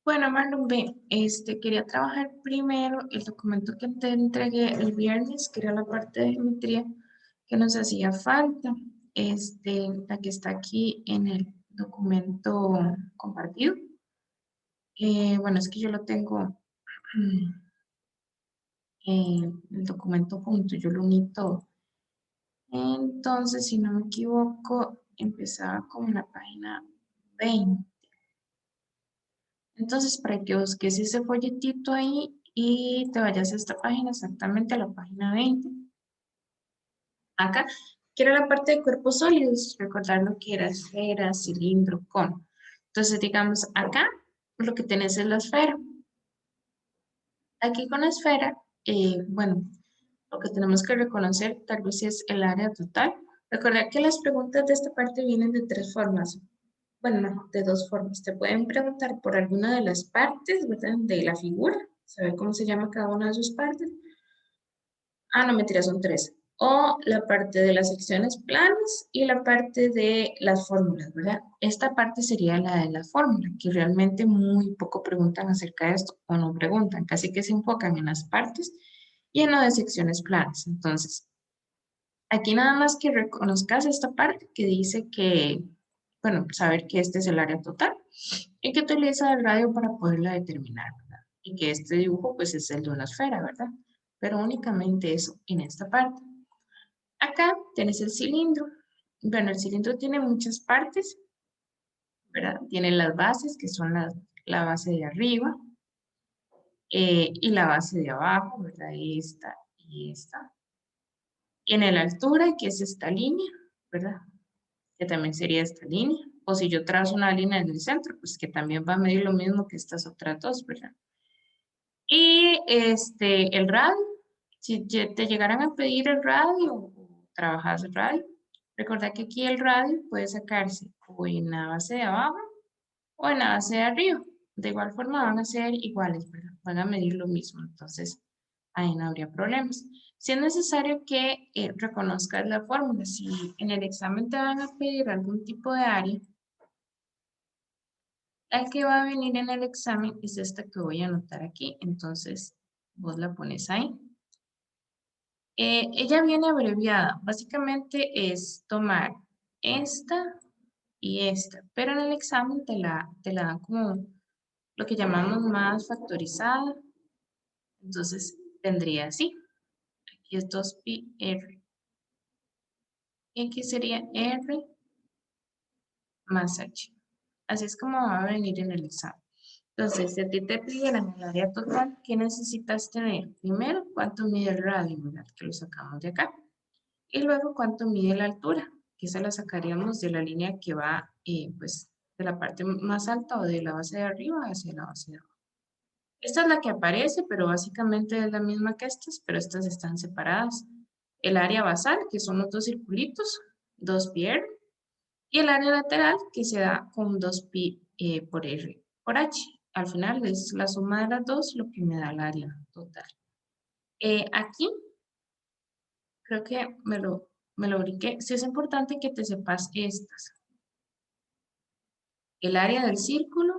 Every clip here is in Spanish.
Bueno, Marlon, ve, quería trabajar primero el documento que te entregué el viernes, que era la parte de geometría que nos hacía falta, la que está aquí en el documento compartido. Bueno, es que yo lo tengo, el documento junto, yo lo uní todo. Entonces, si no me equivoco, empezaba con la página 20. Entonces, para que busques ese folletito ahí y te vayas a esta página, exactamente a la página 20. Acá, que era la parte de cuerpos sólidos, recordar lo que era esfera, cilindro, cono. Entonces, digamos, acá lo que tenés es la esfera. Aquí con la esfera, bueno, lo que tenemos que reconocer tal vez es el área total. Recordar que las preguntas de esta parte vienen de tres formas. Bueno, no, de dos formas. Te pueden preguntar por alguna de las partes, ¿verdad? De la figura, saber cómo se llama cada una de sus partes. Ah, no, mentira, son tres. O la parte de las secciones planas y la parte de las fórmulas, ¿verdad? Esta parte sería la de la fórmula, que realmente muy poco preguntan acerca de esto o no preguntan, casi que se enfocan en las partes y en lo de secciones planas. Entonces, aquí nada más que reconozcas esta parte que dice que, bueno, saber que este es el área total y que utiliza el radio para poderla determinar, ¿verdad? Y que este dibujo pues es el de una esfera, ¿verdad? Pero únicamente eso en esta parte. Acá tienes el cilindro. Bueno, el cilindro tiene muchas partes, ¿verdad? Tiene las bases, que son la base de arriba, y la base de abajo, ¿verdad? Esta y esta. Tiene la altura, que es esta línea, ¿verdad? Que también sería esta línea. O si yo trazo una línea en el centro, pues que también va a medir lo mismo que estas otras dos, ¿verdad? Y el radio, si te llegaran a pedir el radio o trabajas el radio, recuerda que aquí el radio puede sacarse o en la base de abajo o en la base de arriba. De igual forma van a ser iguales, ¿verdad? Van a medir lo mismo, entonces ahí no habría problemas. Si es necesario que reconozcas la fórmula, si en el examen te van a pedir algún tipo de área, la que va a venir en el examen es esta que voy a anotar aquí, entonces vos la pones ahí. Ella viene abreviada, básicamente es tomar esta y esta, pero en el examen te la dan como lo que llamamos más factorizada, entonces vendría así, aquí es 2pi r, y aquí sería r más h, así es como va a venir en el examen. Entonces, si a ti te pidieran el área total, ¿qué necesitas tener? Primero, ¿cuánto mide el radio? ¿Verdad? Que lo sacamos de acá. Y luego, ¿cuánto mide la altura? Que esa la sacaríamos de la línea que va, pues, de la parte más alta o de la base de arriba hacia la base de abajo. Esta es la que aparece, pero básicamente es la misma que estas, pero estas están separadas. El área basal, que son los dos circulitos, 2pi r, y el área lateral, que se da con 2pi por r por h. Al final es la suma de las dos lo que me da el área total. Aquí creo que me lo brinqué. Sí es importante que te sepas estas. El área del círculo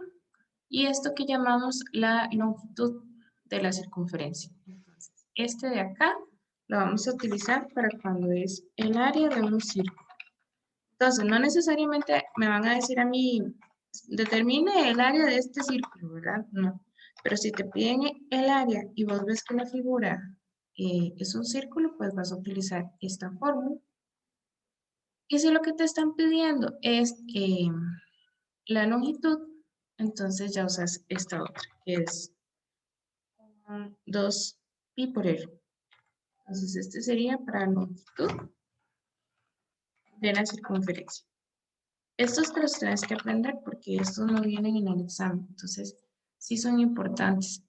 y esto que llamamos la longitud de la circunferencia. Entonces, este de acá lo vamos a utilizar para cuando es el área de un círculo. Entonces, no necesariamente me van a decir a mí, determine el área de este círculo, ¿verdad? No. Pero si te piden el área y vos ves que la figura es un círculo, pues vas a utilizar esta fórmula. Y si lo que te están pidiendo es la longitud, entonces ya usas esta otra, que es 2pi por r. Entonces este sería para la longitud de la circunferencia. Estos te los tienes que aprender porque estos no vienen en el examen, entonces sí son importantes.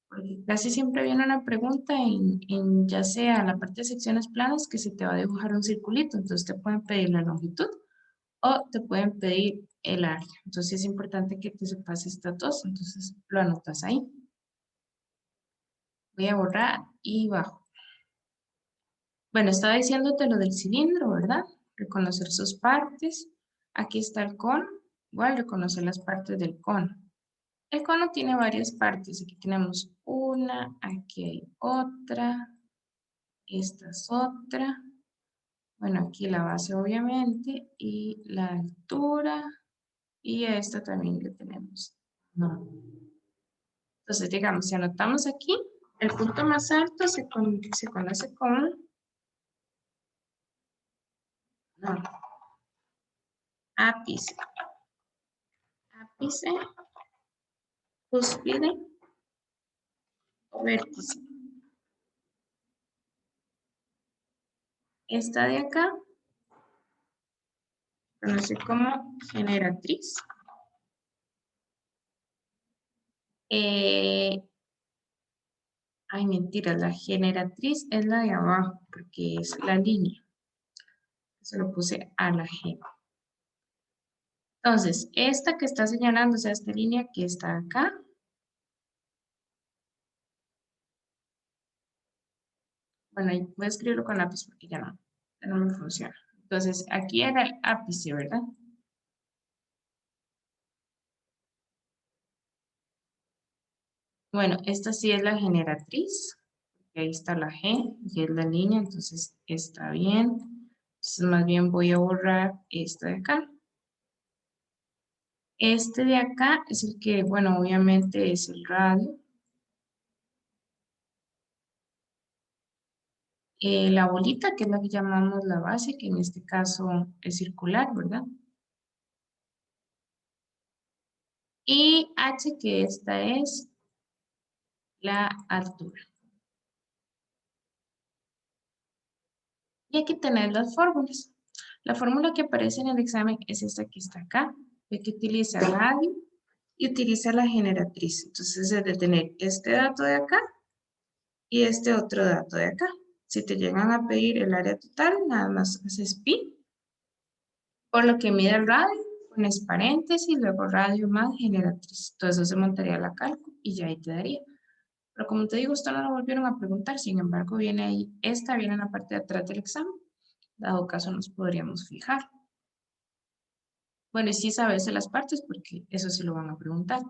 Porque casi siempre viene una pregunta en ya sea la parte de secciones planas que se te va a dibujar un circulito, entonces te pueden pedir la longitud o te pueden pedir el área. Entonces es importante que te sepas estas dos, entonces lo anotas ahí. Voy a borrar y bajo. Bueno, estaba diciéndote lo del cilindro, ¿verdad? Reconocer sus partes. Aquí está el cono. Igual reconocer las partes del cono. El cono tiene varias partes. Aquí tenemos una, aquí hay otra, esta es otra. Bueno, aquí la base obviamente y la altura y esta también que tenemos. No. Entonces, digamos, si anotamos aquí, el punto más alto se conoce como ápice. Ápice, cúspide o vértice. Esta de acá se conoce como generatriz. Ay, mentira, la generatriz es la de abajo, porque es la línea. Se lo puse a la G. Entonces, esta que está señalando, o sea, esta línea que está acá, bueno, ahí voy a escribirlo con lápiz porque ya no me funciona. Entonces, aquí era el ápice, ¿verdad? Bueno, esta sí es la generatriz. Ahí está la G y es la línea, entonces está bien. Entonces, más bien voy a borrar esta de acá. Este de acá es el que, bueno, obviamente es el radio. La bolita, que es la que llamamos la base, que en este caso es circular, ¿verdad? Y H, que esta es la altura. Y aquí tenés las fórmulas. La fórmula que aparece en el examen es esta que está acá, que utiliza radio y utiliza la generatriz. Entonces es de tener este dato de acá y este otro dato de acá. Si te llegan a pedir el área total, nada más haces pi, por lo que mide el radio, pones paréntesis, luego radio más generatriz. Todo eso se montaría a la cálculo y ya ahí te daría. Pero como te digo, esto no lo volvieron a preguntar, sin embargo viene ahí, esta viene en la parte de atrás del examen. Dado caso nos podríamos fijar. Bueno, y sí sabes de las partes porque eso sí lo van a preguntar.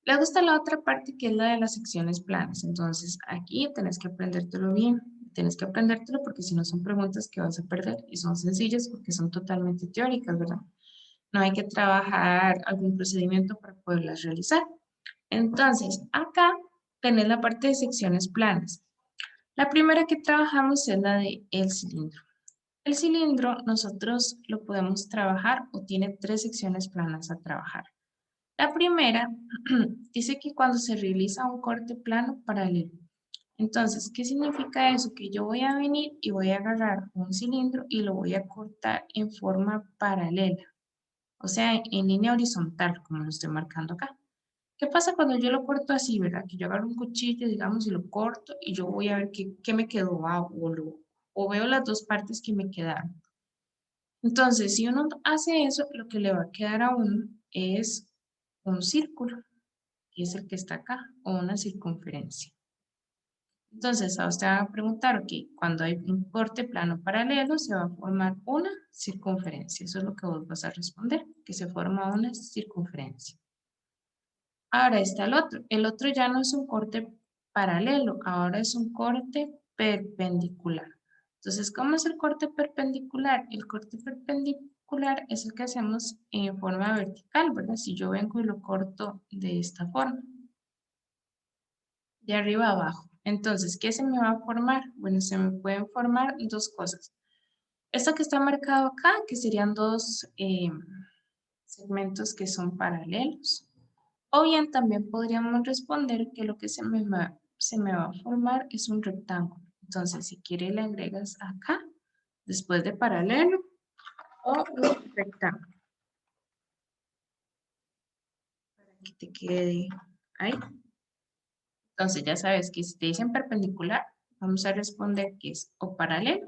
Luego está la otra parte que es la de las secciones planas. Entonces aquí tenés que aprendértelo bien. Tienes que aprendértelo porque si no son preguntas que vas a perder y son sencillas porque son totalmente teóricas, ¿verdad? No hay que trabajar algún procedimiento para poderlas realizar. Entonces acá tenés la parte de secciones planas. La primera que trabajamos es la de el cilindro. El cilindro nosotros lo podemos trabajar o tiene tres secciones planas a trabajar. La primera dice que cuando se realiza un corte plano paralelo. Entonces, ¿qué significa eso? Que yo voy a venir y voy a agarrar un cilindro y lo voy a cortar en forma paralela. O sea, en línea horizontal, como lo estoy marcando acá. ¿Qué pasa cuando yo lo corto así, verdad? Que yo agarro un cuchillo, digamos, y lo corto y yo voy a ver qué me quedó o veo las dos partes que me quedaron. Entonces, si uno hace eso, lo que le va a quedar a uno es un círculo, que es el que está acá, o una circunferencia. Entonces, a usted van a preguntar, ok, cuando hay un corte plano paralelo, se va a formar una circunferencia. Eso es lo que vos vas a responder, que se forma una circunferencia. Ahora está el otro. El otro ya no es un corte paralelo, ahora es un corte perpendicular. Entonces, ¿cómo es el corte perpendicular? El corte perpendicular es el que hacemos en forma vertical, ¿verdad? Si yo vengo y lo corto de esta forma, de arriba a abajo. Entonces, ¿qué se me va a formar? Bueno, se me pueden formar dos cosas. Esto que está marcado acá, que serían dos segmentos que son paralelos. O bien también podríamos responder que lo que se me va a formar es un rectángulo. Entonces, si quiere le agregas acá, después de paralelo, o un rectángulo. Para que te quede ahí. Entonces, ya sabes que si te dicen perpendicular, vamos a responder que es o paralelo,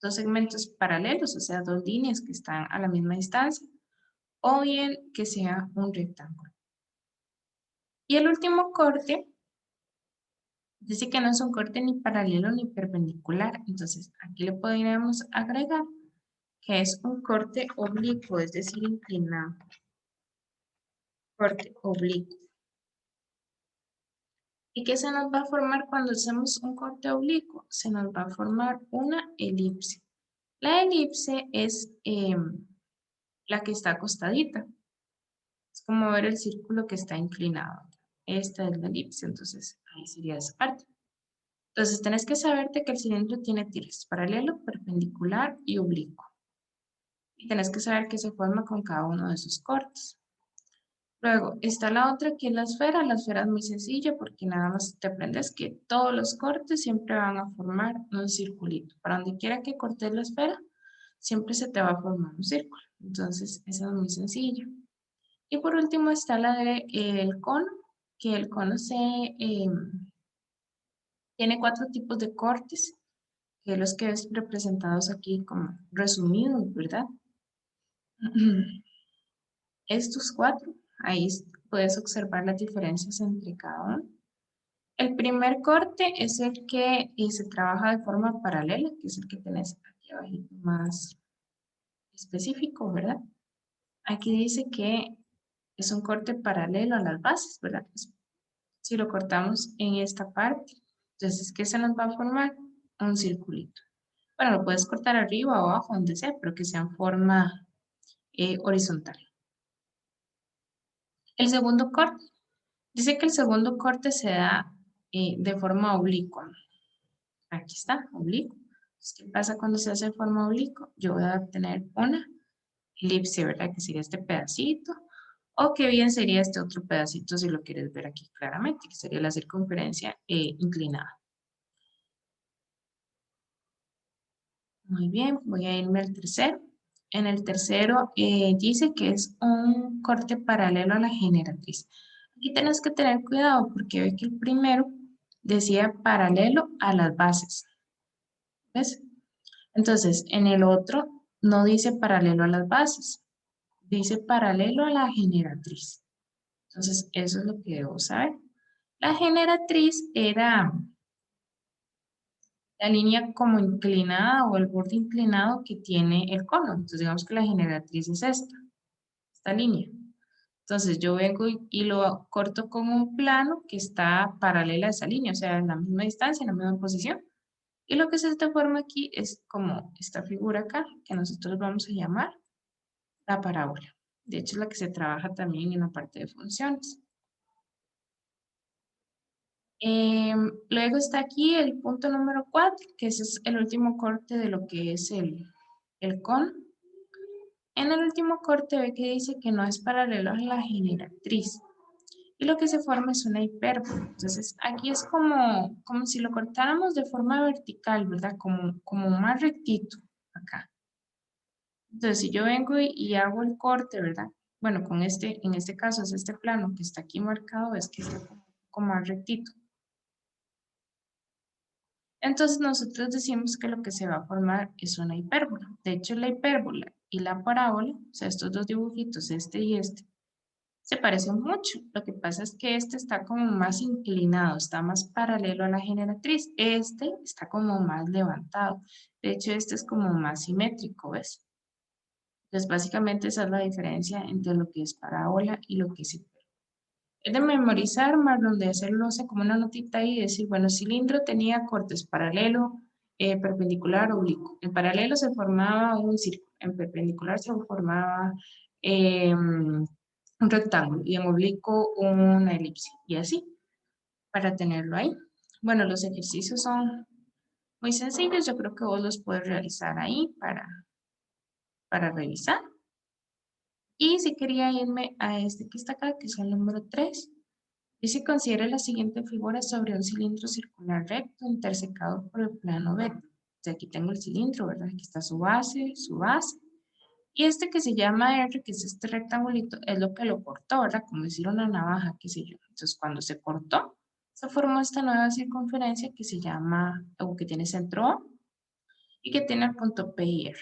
dos segmentos paralelos, o sea, dos líneas que están a la misma distancia, o bien que sea un rectángulo. Y el último corte dice que no es un corte ni paralelo ni perpendicular, entonces aquí le podríamos agregar que es un corte oblicuo, es decir, inclinado. corte oblicuo. ¿Y qué se nos va a formar cuando hacemos un corte oblicuo? Se nos va a formar una elipse. La elipse es la que está acostadita. Es como ver el círculo que está inclinado. Esta es la elipse, entonces ahí sería esa parte. Entonces tenés que saberte que el cilindro tiene tiras paralelo, perpendicular y oblicuo. Y tenés que saber qué se forma con cada uno de esos cortes. Luego está la otra que es la esfera. La esfera es muy sencilla porque nada más te aprendes que todos los cortes siempre van a formar un circulito. Para donde quiera que cortes la esfera, siempre se te va a formar un círculo. Entonces, esa es muy sencilla. Y por último está la de el cono, que el cono tiene 4 tipos de cortes, que los que ves representados aquí como resumidos, ¿verdad? Estos 4, ahí puedes observar las diferencias entre cada uno. El primer corte es el que se trabaja de forma paralela, que es el que tenés aquí abajo más específico, ¿verdad? Aquí dice que es un corte paralelo a las bases, ¿verdad? Si lo cortamos en esta parte, entonces, ¿qué se nos va a formar? Un circulito. Bueno, lo puedes cortar arriba o abajo, donde sea, pero que sea en forma horizontal. El segundo corte. Dice que el segundo corte se da de forma oblicua. Aquí está, oblicuo. Entonces, ¿qué pasa cuando se hace de forma oblicua? Yo voy a obtener una elipse, ¿verdad? Que sería este pedacito. O que bien sería este otro pedacito si lo quieres ver aquí claramente, que sería la circunferencia inclinada. Muy bien, voy a irme al tercero. En el tercero dice que es un corte paralelo a la generatriz. Aquí tenés que tener cuidado porque ve que el primero decía paralelo a las bases. ¿Ves? Entonces, en el otro no dice paralelo a las bases, dice paralelo a la generatriz. Entonces, eso es lo que debo saber. La generatriz era la línea como inclinada o el borde inclinado que tiene el cono. Entonces, digamos que la generatriz es esta línea. Entonces, yo vengo y lo corto con un plano que está paralela a esa línea, o sea, en la misma distancia, en la misma posición. Y lo que se te forma aquí es como esta figura acá, que nosotros vamos a llamar la parábola. De hecho, es la que se trabaja también en la parte de funciones. Luego está aquí el punto número 4, que ese es el último corte de lo que es el cono. En el último corte ve que dice que no es paralelo a la generatriz. Y lo que se forma es una hipérbola. Entonces, aquí es como si lo cortáramos de forma vertical, ¿verdad? Como más rectito acá. Entonces, si yo vengo y hago el corte, ¿verdad? Bueno, en este caso es este plano que está aquí marcado, es que está como más rectito. Entonces, nosotros decimos que lo que se va a formar es una hipérbola. De hecho, la hipérbola y la parábola, o sea, estos dos dibujitos, este y este, se parecen mucho. Lo que pasa es que este está como más inclinado, está más paralelo a la generatriz. Este está como más levantado. De hecho, este es como más simétrico, ¿ves? Entonces, básicamente esa es la diferencia entre lo que es parábola y lo que es hipérbola. Es de memorizar, más donde hacerlo, o sea, como una notita ahí y decir, bueno, cilindro tenía cortes paralelo, perpendicular, oblicuo. En paralelo se formaba un círculo, en perpendicular se formaba un rectángulo y en oblicuo una elipse. Y así, para tenerlo ahí. Bueno, los ejercicios son muy sencillos, yo creo que vos los puedes realizar ahí para revisar. Y si quería irme a este que está acá, que es el número 3. Dice, considera la siguiente figura sobre un cilindro circular recto intersecado por el plano beta. O sea, aquí tengo el cilindro, ¿verdad? Aquí está su base, su base. Y este que se llama R, que es este rectangulito, es lo que lo cortó, ¿verdad? Como decir una navaja, qué sé yo. Entonces, cuando se cortó, se formó esta nueva circunferencia que se llama, o que tiene centro O, y que tiene el punto P y R.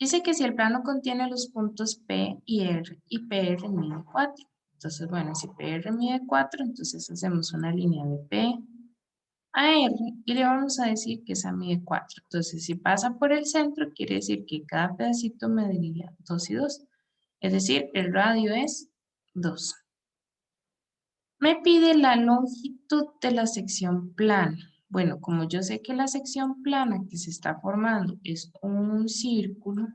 Dice que si el plano contiene los puntos P y R y PR mide 4. Entonces, bueno, si PR mide 4, entonces hacemos una línea de P a R y le vamos a decir que esa mide 4. Entonces, si pasa por el centro, quiere decir que cada pedacito mediría 2 y 2. Es decir, el radio es 2. Me pide la longitud de la sección plana. Bueno, como yo sé que la sección plana que se está formando es un círculo,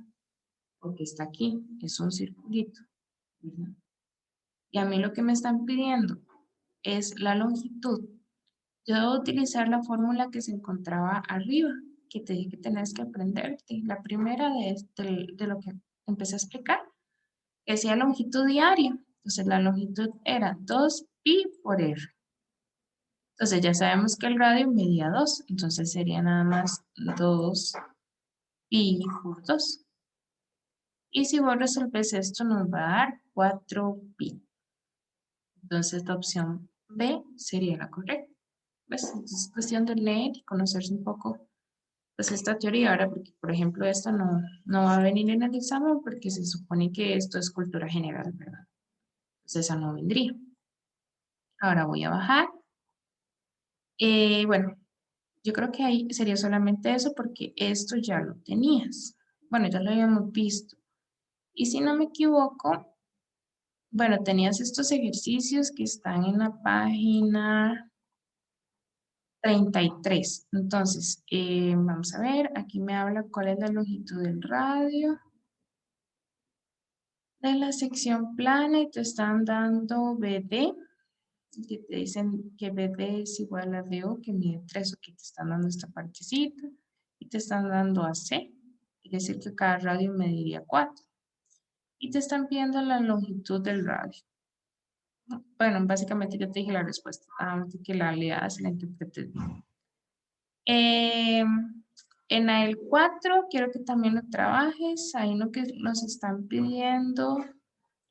porque está aquí, es un circulito, ¿verdad? Y a mí lo que me están pidiendo es la longitud. Yo debo utilizar la fórmula que se encontraba arriba, que te dije que tenés que aprenderte. La primera de lo que empecé a explicar, que decía longitud diaria. Entonces la longitud era 2pi por r. Entonces ya sabemos que el radio medía 2, entonces sería nada más 2pi por 2. Y si vos resolves esto nos va a dar 4pi. Entonces la opción B sería la correcta. ¿Ves? Entonces es cuestión de leer y conocerse un poco pues esta teoría ahora, porque por ejemplo esto no va a venir en el examen porque se supone que esto es cultura general, ¿verdad? Entonces esa no vendría. Ahora voy a bajar. Bueno, yo creo que ahí sería solamente eso porque esto ya lo tenías. Bueno, ya lo habíamos visto. Y si no me equivoco, bueno, tenías estos ejercicios que están en la página 33. Entonces, vamos a ver, aquí me habla cuál es la longitud del radio de la sección plana y te están dando BD, que te dicen que BD es igual a DO, que mide 3, o que te están dando esta partecita, y te están dando AC, quiere decir que cada radio mediría 4, y te están pidiendo la longitud del radio. Bueno, básicamente yo te dije la respuesta, antes que la leas y la interpretes bien. En el 4 quiero que también lo trabajes, ahí lo que nos están pidiendo,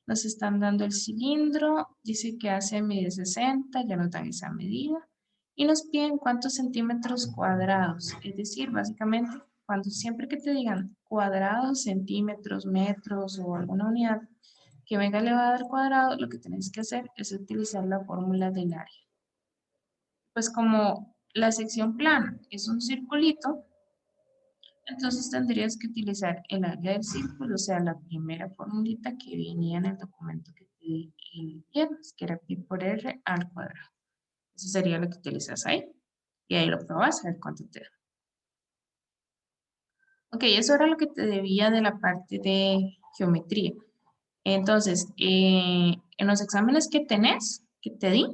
nos están dando el cilindro, dice que hace mide 60, ya nos dan esa medida, y nos piden cuántos centímetros cuadrados, es decir, básicamente, cuando siempre que te digan cuadrados, centímetros, metros o alguna unidad que venga le va a dar cuadrado, lo que tenés que hacer es utilizar la fórmula del área. Pues como la sección plana es un circulito, entonces tendrías que utilizar el área del círculo, o sea, la primera formulita que venía en el documento que te di el viernes, que era pi por r al cuadrado. Eso sería lo que utilizas ahí. Y ahí lo probas a ver cuánto te da. Ok, eso era lo que te debía de la parte de geometría. Entonces, en los exámenes que tenés, que te di,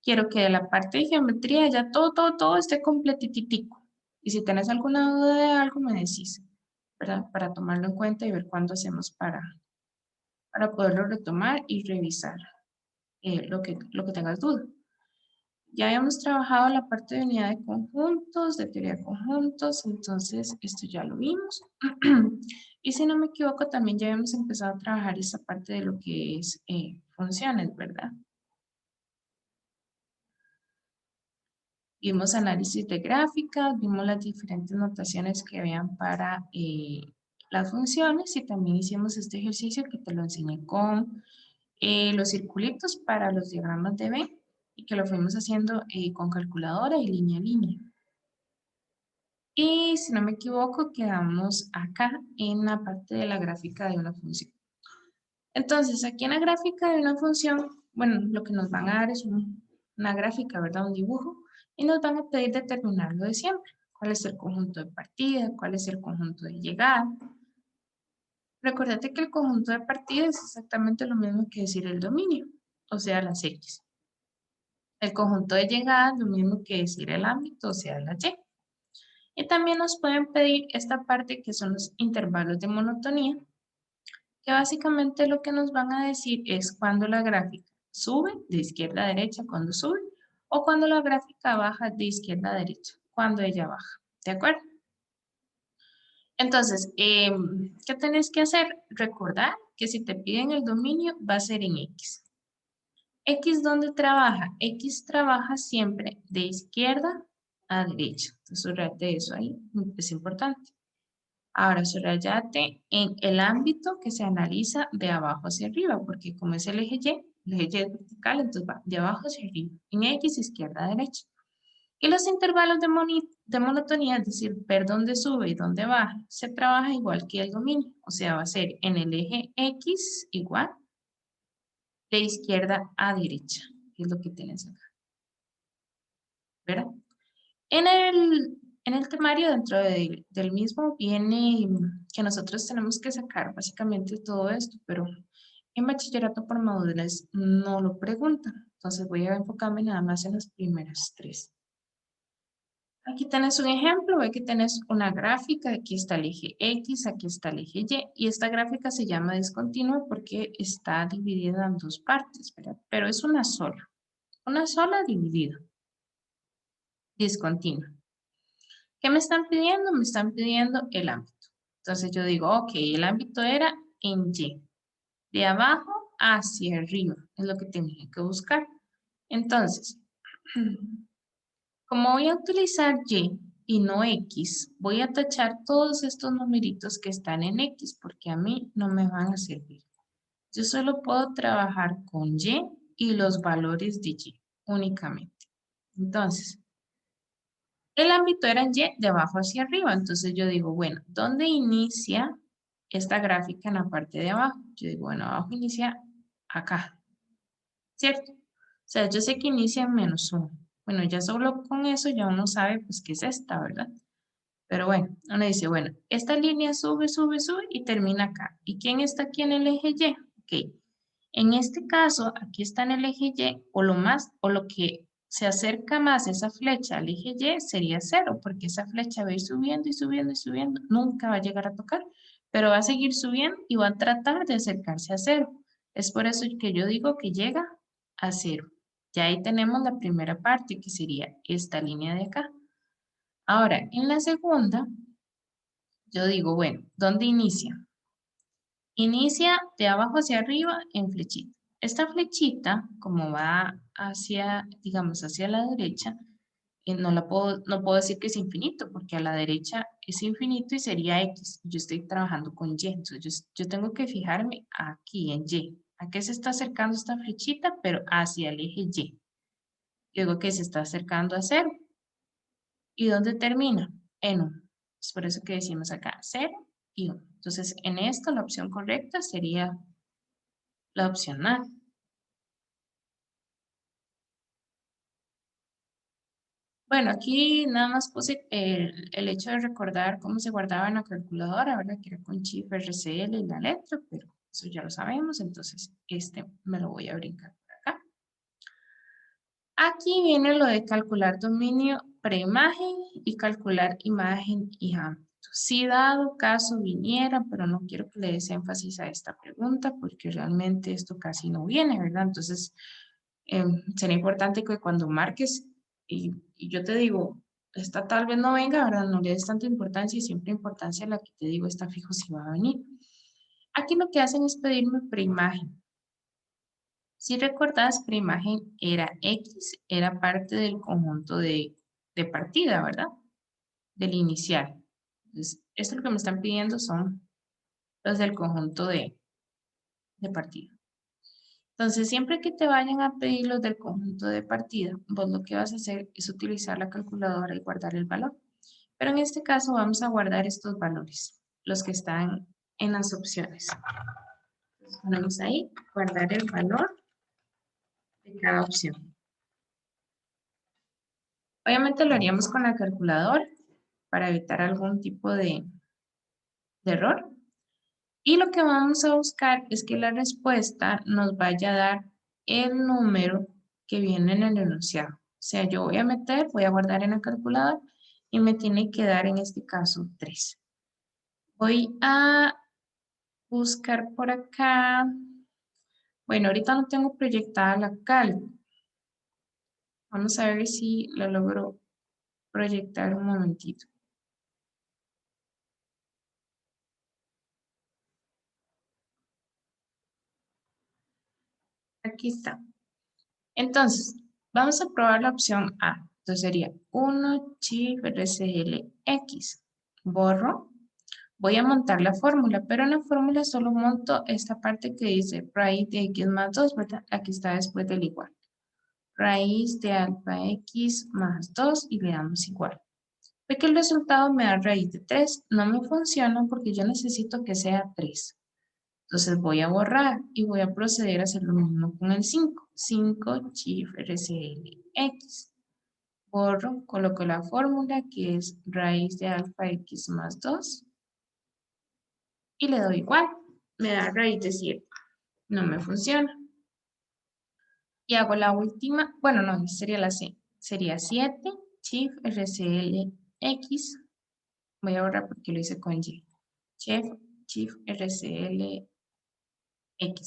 quiero que de la parte de geometría ya todo esté completitico. Y si tenés alguna duda de algo, me decís, ¿verdad? Para tomarlo en cuenta y ver cuándo hacemos para poderlo retomar y revisar lo que tengas duda. Ya habíamos trabajado la parte de unidad de conjuntos, de teoría de conjuntos, entonces esto ya lo vimos. Y si no me equivoco, también ya habíamos empezado a trabajar esta parte de lo que es funciones, ¿verdad? Vimos análisis de gráficas, vimos las diferentes notaciones que habían para las funciones y también hicimos este ejercicio que te lo enseñé con los circulitos para los diagramas de B y que lo fuimos haciendo con calculadora y línea a línea. Y si no me equivoco, quedamos acá en la parte de la gráfica de una función. Entonces, aquí en la gráfica de una función, bueno, lo que nos van a dar es una gráfica, ¿verdad? Un dibujo. Y nos van a pedir determinar lo de siempre. ¿Cuál es el conjunto de partida? ¿Cuál es el conjunto de llegada? Recordate que el conjunto de partida es exactamente lo mismo que decir el dominio, o sea, las X. El conjunto de llegada es lo mismo que decir el ámbito, o sea, la Y. Y también nos pueden pedir esta parte que son los intervalos de monotonía, que básicamente lo que nos van a decir es cuando la gráfica sube de izquierda a derecha, cuando sube, o cuando la gráfica baja de izquierda a derecha, cuando ella baja. ¿De acuerdo? Entonces, ¿qué tenés que hacer? Recordar que si te piden el dominio va a ser en X. ¿X dónde trabaja? X trabaja siempre de izquierda a derecha. Entonces, subrayate eso ahí, es importante. Ahora, subrayate en el ámbito que se analiza de abajo hacia arriba, porque como es el eje Y es vertical, entonces va de abajo hacia arriba. En X, izquierda a derecha. Y los intervalos de monotonía, es decir, ver dónde sube y dónde baja, se trabaja igual que el dominio. O sea, va a ser en el eje X igual de izquierda a derecha, que es lo que tienes acá, ¿verdad? En el temario dentro del mismo viene que nosotros tenemos que sacar básicamente todo esto, pero en bachillerato por módulos no lo preguntan. Entonces voy a enfocarme nada más en las primeras tres. Aquí tenés un ejemplo, ve que tenés una gráfica, aquí está el eje X, aquí está el eje Y, y esta gráfica se llama discontinua porque está dividida en dos partes, ¿verdad? Pero es una sola dividida, discontinua. ¿Qué me están pidiendo? Me están pidiendo el ámbito. Entonces yo digo, ok, el ámbito era en Y, de abajo hacia arriba, es lo que tenía que buscar. Entonces, como voy a utilizar Y no X, voy a tachar todos estos numeritos que están en X porque a mí no me van a servir. Yo solo puedo trabajar con y los valores de Y únicamente. Entonces, el ámbito era en Y de abajo hacia arriba. Entonces yo digo, bueno, ¿dónde inicia esta gráfica en la parte de abajo? Yo digo, bueno, abajo inicia acá, ¿cierto? O sea, yo sé que inicia en -1. Bueno, ya solo con eso ya uno sabe pues qué es esta, ¿verdad? Pero bueno, uno dice, bueno, esta línea sube, sube, sube y termina acá. ¿Y quién está aquí en el eje Y? Ok. En este caso, aquí está en el eje Y, o lo que se acerca más esa flecha al eje Y sería 0, porque esa flecha va a ir subiendo y subiendo y subiendo, nunca va a llegar a tocar, pero va a seguir subiendo y va a tratar de acercarse a 0. Es por eso que yo digo que llega a 0. Ya ahí tenemos la primera parte, que sería esta línea de acá. Ahora, en la segunda, yo digo, bueno, ¿dónde inicia? Inicia de abajo hacia arriba en flechita. Esta flechita, como va hacia, digamos, hacia la derecha, no puedo decir que es infinito, porque a la derecha es infinito y sería X. Yo estoy trabajando con Y, entonces yo tengo que fijarme aquí en Y. ¿A qué se está acercando esta flechita? Pero hacia el eje Y. Digo que se está acercando a 0. ¿Y dónde termina? En 1. Es por eso que decimos acá 0 y 1. Entonces, en esto la opción correcta sería la opción A. Bueno, aquí nada más puse el hecho de recordar cómo se guardaba en la calculadora, ¿verdad? Que era con chip RCL y la letra, pero eso ya lo sabemos, entonces este me lo voy a brincar por acá. Aquí viene lo de calcular dominio preimagen y calcular imagen y ámbito. Si dado caso viniera, pero no quiero que le des énfasis a esta pregunta porque realmente esto casi no viene, ¿verdad? Entonces, sería importante que cuando marques y yo te digo, esta tal vez no venga, ¿verdad? No le des tanta importancia y siempre importancia a la que te digo, está fijo si va a venir. Aquí lo que hacen es pedirme preimagen. Si recordás, preimagen era X, era parte del conjunto de partida, ¿verdad? Del inicial. Entonces, esto lo que me están pidiendo son los del conjunto de partida. Entonces, siempre que te vayan a pedir los del conjunto de partida, vos lo que vas a hacer es utilizar la calculadora y guardar el valor. Pero en este caso vamos a guardar estos valores, los que están en las opciones. Entonces, ponemos ahí, guardar el valor de cada opción. Obviamente lo haríamos con la calculadora para evitar algún tipo de error. Y lo que vamos a buscar es que la respuesta nos vaya a dar el número que viene en el enunciado. O sea, yo voy a guardar en la calculadora y me tiene que dar en este caso 3. Voy a buscar por acá. Bueno, ahorita no tengo proyectada la cal. Vamos a ver si lo logro proyectar un momentito. Aquí está. Entonces, vamos a probar la opción A. Entonces sería 1 chip RCLX. Borro. Voy a montar la fórmula, pero en la fórmula solo monto esta parte que dice raíz de x más 2, ¿verdad? Aquí está después del igual. Raíz de alfa x más 2 y le damos igual. Ve que el resultado me da raíz de 3. No me funciona porque yo necesito que sea 3. Entonces voy a borrar y voy a proceder a hacer lo mismo con el 5. 5 Shift RCLX. Borro, coloco la fórmula que es raíz de alfa x más 2 y le doy igual. Me da raíz de 7. No me funciona. Y hago la última, bueno, no, sería la C. Sería 7 Shift RCLX. Voy a borrar porque lo hice con Y. Shift RCLX.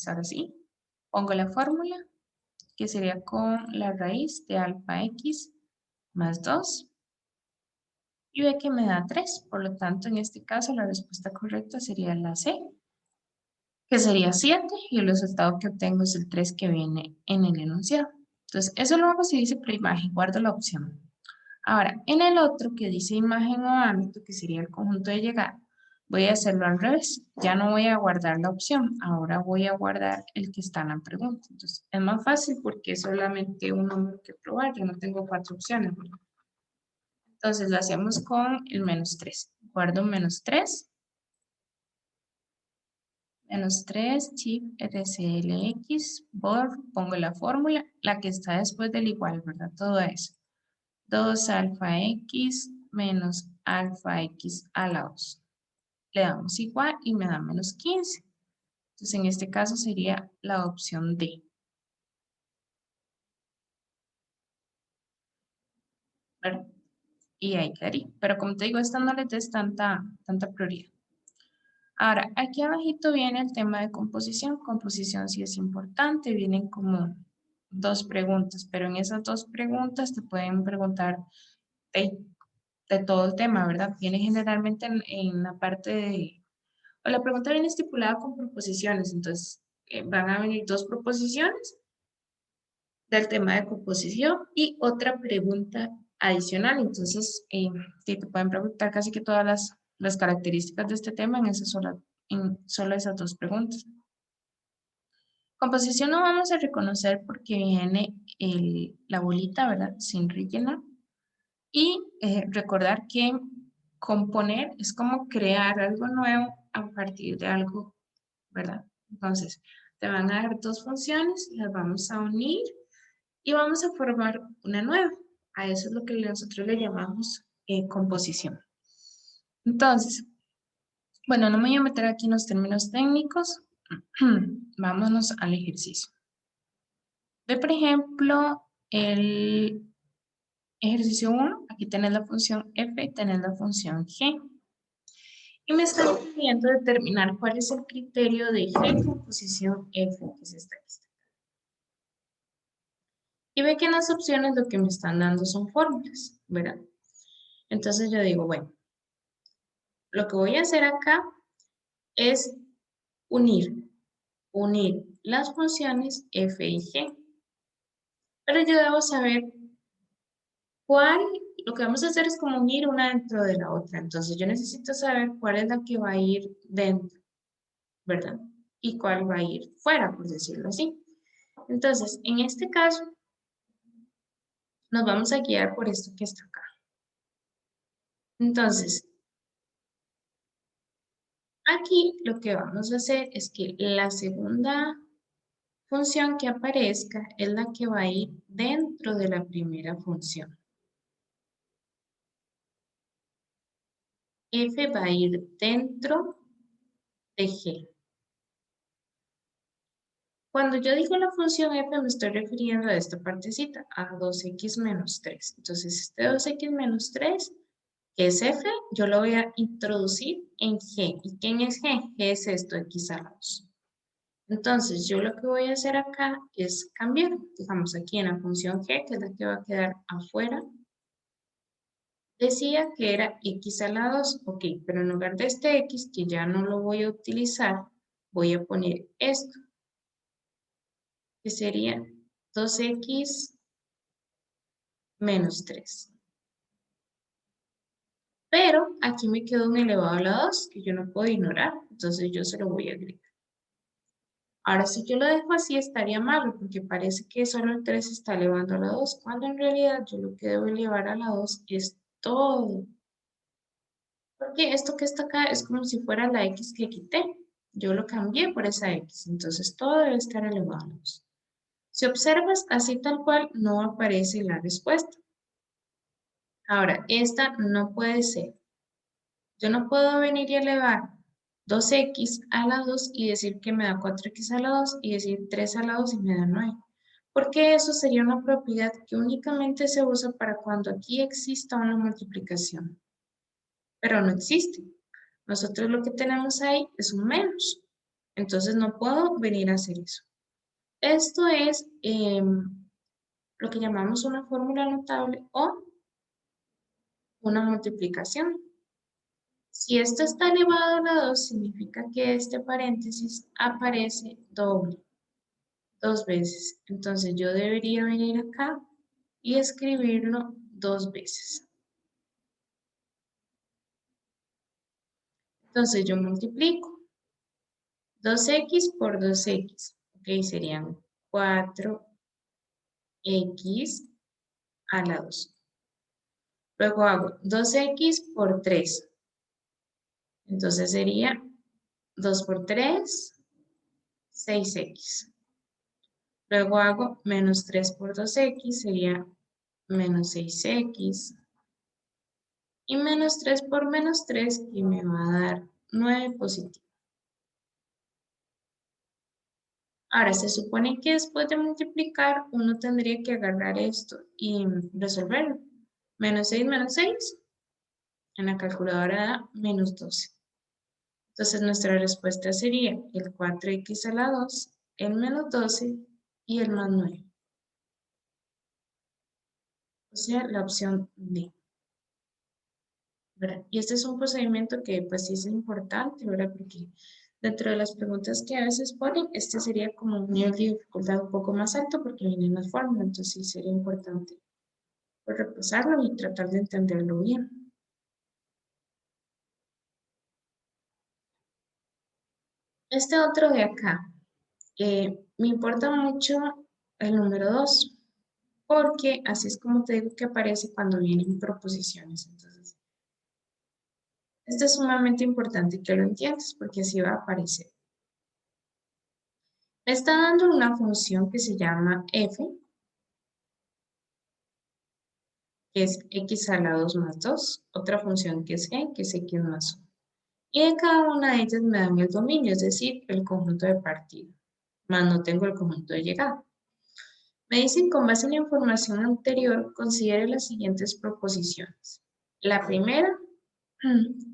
Ahora sí. Pongo la fórmula que sería con la raíz de alfa x más 2 y ve que me da 3. Por lo tanto, en este caso, la respuesta correcta sería la C, que sería 7 y el resultado que obtengo es el 3 que viene en el enunciado. Entonces, eso lo hago si dice preimagen, guardo la opción. Ahora, en el otro que dice imagen o ámbito, que sería el conjunto de llegada, voy a hacerlo al revés. Ya no voy a guardar la opción, ahora voy a guardar el que está en la pregunta. Entonces, es más fácil porque es solamente un número que probar, yo no tengo 4 opciones, ¿verdad? Entonces, lo hacemos con el menos 3. Guardo menos 3. Menos 3, chip RCLX, pongo la fórmula, la que está después del igual, ¿verdad? Todo eso. 2 alfa x menos alfa x a la 2. Le damos igual y me da menos 15. Entonces, en este caso sería la opción D. ¿Verdad? Y ahí quedaría. Pero como te digo, esta no le des tanta prioridad. Ahora, aquí abajito viene el tema de composición. Composición sí es importante. Vienen como 2 preguntas, pero en esas 2 preguntas te pueden preguntar de todo el tema, ¿verdad? Viene generalmente en la parte de... O la pregunta viene estipulada con proposiciones, entonces van a venir 2 proposiciones del tema de composición y otra pregunta adicional. Entonces, sí, te pueden preguntar casi que todas las características de este tema en solo esas 2 preguntas. Composición no vamos a reconocer porque viene la bolita, ¿verdad? Sin rellenar. Y recordar que componer es como crear algo nuevo a partir de algo, ¿verdad? Entonces, te van a dar 2 funciones, las vamos a unir y vamos a formar una nueva. A eso es lo que nosotros le llamamos composición. Entonces, bueno, no me voy a meter aquí en los términos técnicos. Vámonos al ejercicio. Ve, por ejemplo, el ejercicio 1. Aquí tenés la función f y tenés la función g. Y me están pidiendo determinar cuál es el criterio de g composición f, que es esta lista. Y ve que en las opciones lo que me están dando son fórmulas, ¿verdad? Entonces yo digo, bueno, lo que voy a hacer acá es unir las funciones f y g. Pero yo debo saber cuál, lo que vamos a hacer es como unir una dentro de la otra. Entonces yo necesito saber cuál es la que va a ir dentro, ¿verdad? Y cuál va a ir fuera, por decirlo así. Entonces, en este caso, nos vamos a guiar por esto que está acá. Entonces, aquí lo que vamos a hacer es que la segunda función que aparezca es la que va a ir dentro de la primera función. F va a ir dentro de G. Cuando yo digo la función f me estoy refiriendo a esta partecita, a 2x menos 3. Entonces, este 2x menos 3, que es f, yo lo voy a introducir en g. ¿Y quién es g? G es esto, x a la 2. Entonces, yo lo que voy a hacer acá es cambiar. Digamos, aquí en la función g, que es la que va a quedar afuera, decía que era x a la 2. Ok, pero en lugar de este x, que ya no lo voy a utilizar, voy a poner esto, que sería 2x menos 3. Pero aquí me quedó un elevado a la 2 que yo no puedo ignorar, entonces yo se lo voy a agregar. Ahora, si yo lo dejo así, estaría malo, porque parece que solo el 3 está elevando a la 2, cuando en realidad yo lo que debo elevar a la 2 es todo. Porque esto que está acá es como si fuera la X que quité. Yo lo cambié por esa X, entonces todo debe estar elevado a la 2. Si observas así tal cual, no aparece la respuesta. Ahora, esta no puede ser. Yo no puedo venir y elevar 2x a la 2 y decir que me da 4x a la 2 y decir 3 a la 2 y me da 9. Porque eso sería una propiedad que únicamente se usa para cuando aquí exista una multiplicación. Pero no existe. Nosotros lo que tenemos ahí es un menos. Entonces no puedo venir a hacer eso. Esto es lo que llamamos una fórmula notable o una multiplicación. Si esto está elevado a la 2, significa que este paréntesis aparece doble, 2 veces. Entonces yo debería venir acá y escribirlo 2 veces. Entonces yo multiplico 2x por 2x. Ok, serían 4x a la 2. Luego hago 2x por 3. Entonces sería 2 por 3, 6x. Luego hago menos 3 por 2x, sería menos 6x. Y menos 3 por menos 3, que me va a dar 9 positivo. Ahora, se supone que después de multiplicar, uno tendría que agarrar esto y resolverlo. Menos 6, en la calculadora da menos 12. Entonces, nuestra respuesta sería el 4x a la 2, el menos 12 y el más 9. O sea, la opción D. ¿Verdad? Y este es un procedimiento que pues sí es importante, ¿verdad? Porque dentro de las preguntas que a veces ponen, este sería como un nivel de dificultad un poco más alto porque viene en la fórmula, entonces sí sería importante pues, repasarlo y tratar de entenderlo bien. Este otro de acá, me importa mucho el número 2, porque así es como te digo que aparece cuando vienen proposiciones. Entonces, esto es sumamente importante que lo entiendas porque así va a aparecer. Me está dando una función que se llama f, que es x a la 2 más 2, otra función que es g, que es x más 1. Y en cada una de ellas me dan el dominio, es decir, el conjunto de partida, más no tengo el conjunto de llegada. Me dicen, con base en la información anterior, considere las siguientes proposiciones. La primera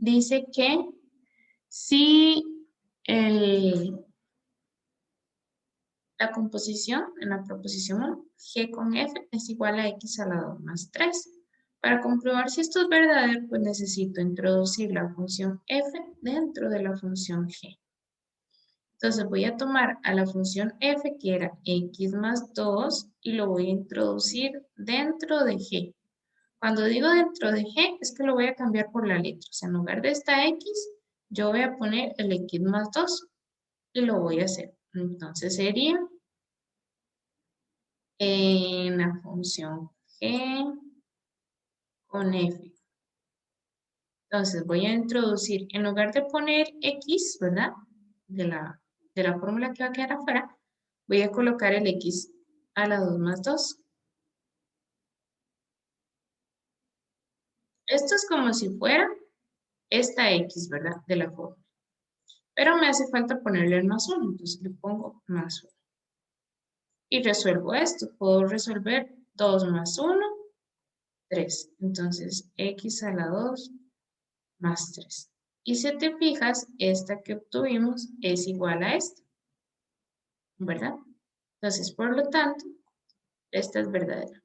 dice que si la composición en la proposición 1, g con f es igual a x a la 2 más 3. Para comprobar si esto es verdadero, pues necesito introducir la función f dentro de la función g. Entonces voy a tomar a la función f, que era x más 2, y lo voy a introducir dentro de g. Cuando digo dentro de g, es que lo voy a cambiar por la letra. O sea, en lugar de esta x, yo voy a poner el x más 2 y lo voy a hacer. Entonces sería en la función g con f. Entonces voy a introducir, en lugar de poner x, ¿verdad? De la fórmula que va a quedar afuera, voy a colocar el x a la 2 más 2. Esto es como si fuera esta x, ¿verdad? De la fórmula. Pero me hace falta ponerle el más 1, entonces le pongo más 1. Y resuelvo esto. Puedo resolver 2 más 1, 3. Entonces, x a la 2 más 3. Y si te fijas, esta que obtuvimos es igual a esta, ¿verdad? Entonces, por lo tanto, esta es verdadera.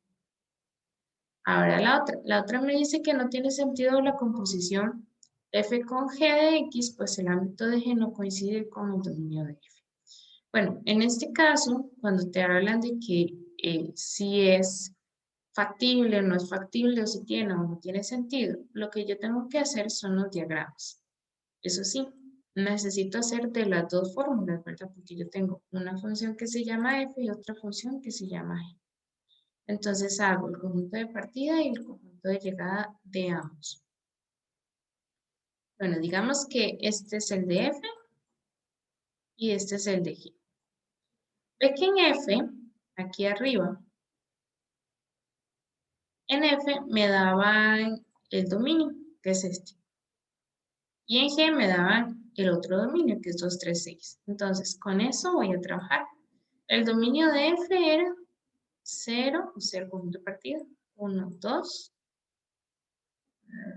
Ahora la otra me dice que no tiene sentido la composición f con g de x, pues el ámbito de g no coincide con el dominio de f. Bueno, en este caso, cuando te hablan de que si es factible, no es factible, o si tiene o no tiene sentido, lo que yo tengo que hacer son los diagramas. Eso sí, necesito hacer de las dos fórmulas, ¿verdad? Porque yo tengo una función que se llama f y otra función que se llama g. Entonces hago el conjunto de partida y el conjunto de llegada de ambos. Bueno, digamos que este es el de F y este es el de G. Ve que en F, aquí arriba, en F me daban el dominio, que es este. Y en G me daban el otro dominio, que es 2, 3, 6. Entonces, con eso voy a trabajar. El dominio de F era 0, o sea, el conjunto de partida. 1, 2.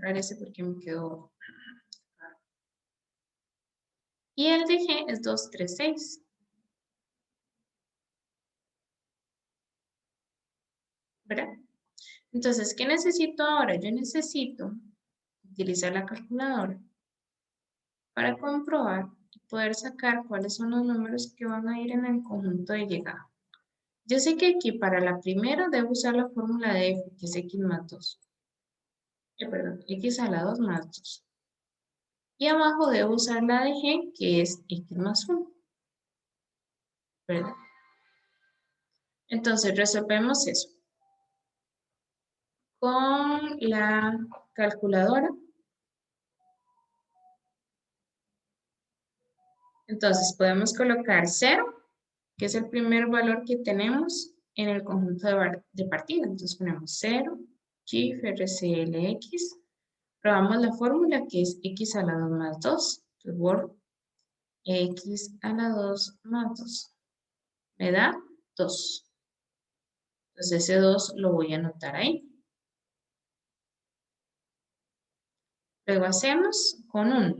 Parece porque me quedó. Y el de G es 2, 3, 6. ¿Verdad? Entonces, ¿qué necesito ahora? Yo necesito utilizar la calculadora para comprobar y poder sacar cuáles son los números que van a ir en el conjunto de llegada. Yo sé que aquí para la primera debo usar la fórmula de F, que es x más 2. Perdón, x a la 2 más 2. Y abajo debo usar la de G, que es x más 1. ¿Verdad? Entonces, resolvemos eso. Con la calculadora. Entonces, podemos colocar 0, que es el primer valor que tenemos en el conjunto de partida. Entonces, ponemos 0, y FRCLX. Probamos la fórmula que es x a la 2 más 2. Entonces, por x a la 2 más 2. Me da 2. Entonces, ese 2 lo voy a anotar ahí. Luego hacemos con 1.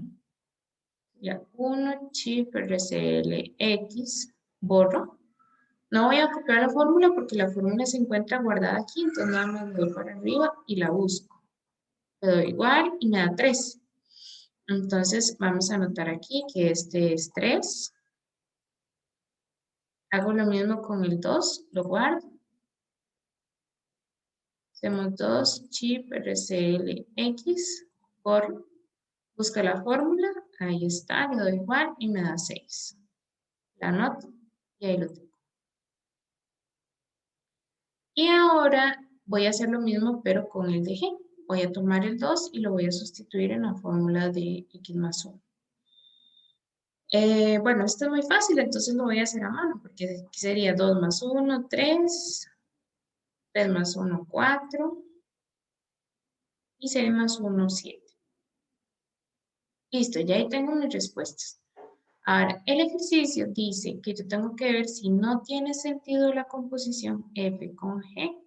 Ya, 1 chip RCLX, borro. No voy a copiar la fórmula porque la fórmula se encuentra guardada aquí, entonces nada más me voy para arriba y la busco. Le doy igual y me da 3. Entonces vamos a anotar aquí que este es 3. Hago lo mismo con el 2, lo guardo. Hacemos 2 chip RCLX por busca la fórmula, ahí está, le doy igual y me da 6. La anoto y ahí lo tengo. Y ahora voy a hacer lo mismo pero con el de G. Voy a tomar el 2 y lo voy a sustituir en la fórmula de x más 1. Bueno, esto es muy fácil, entonces lo voy a hacer a mano, porque aquí sería 2 más 1, 3, 3 más 1, 4, y 6 más 1, 7. Listo, ya ahí tengo mis respuestas. Ahora, el ejercicio dice que yo tengo que ver si no tiene sentido la composición F con G.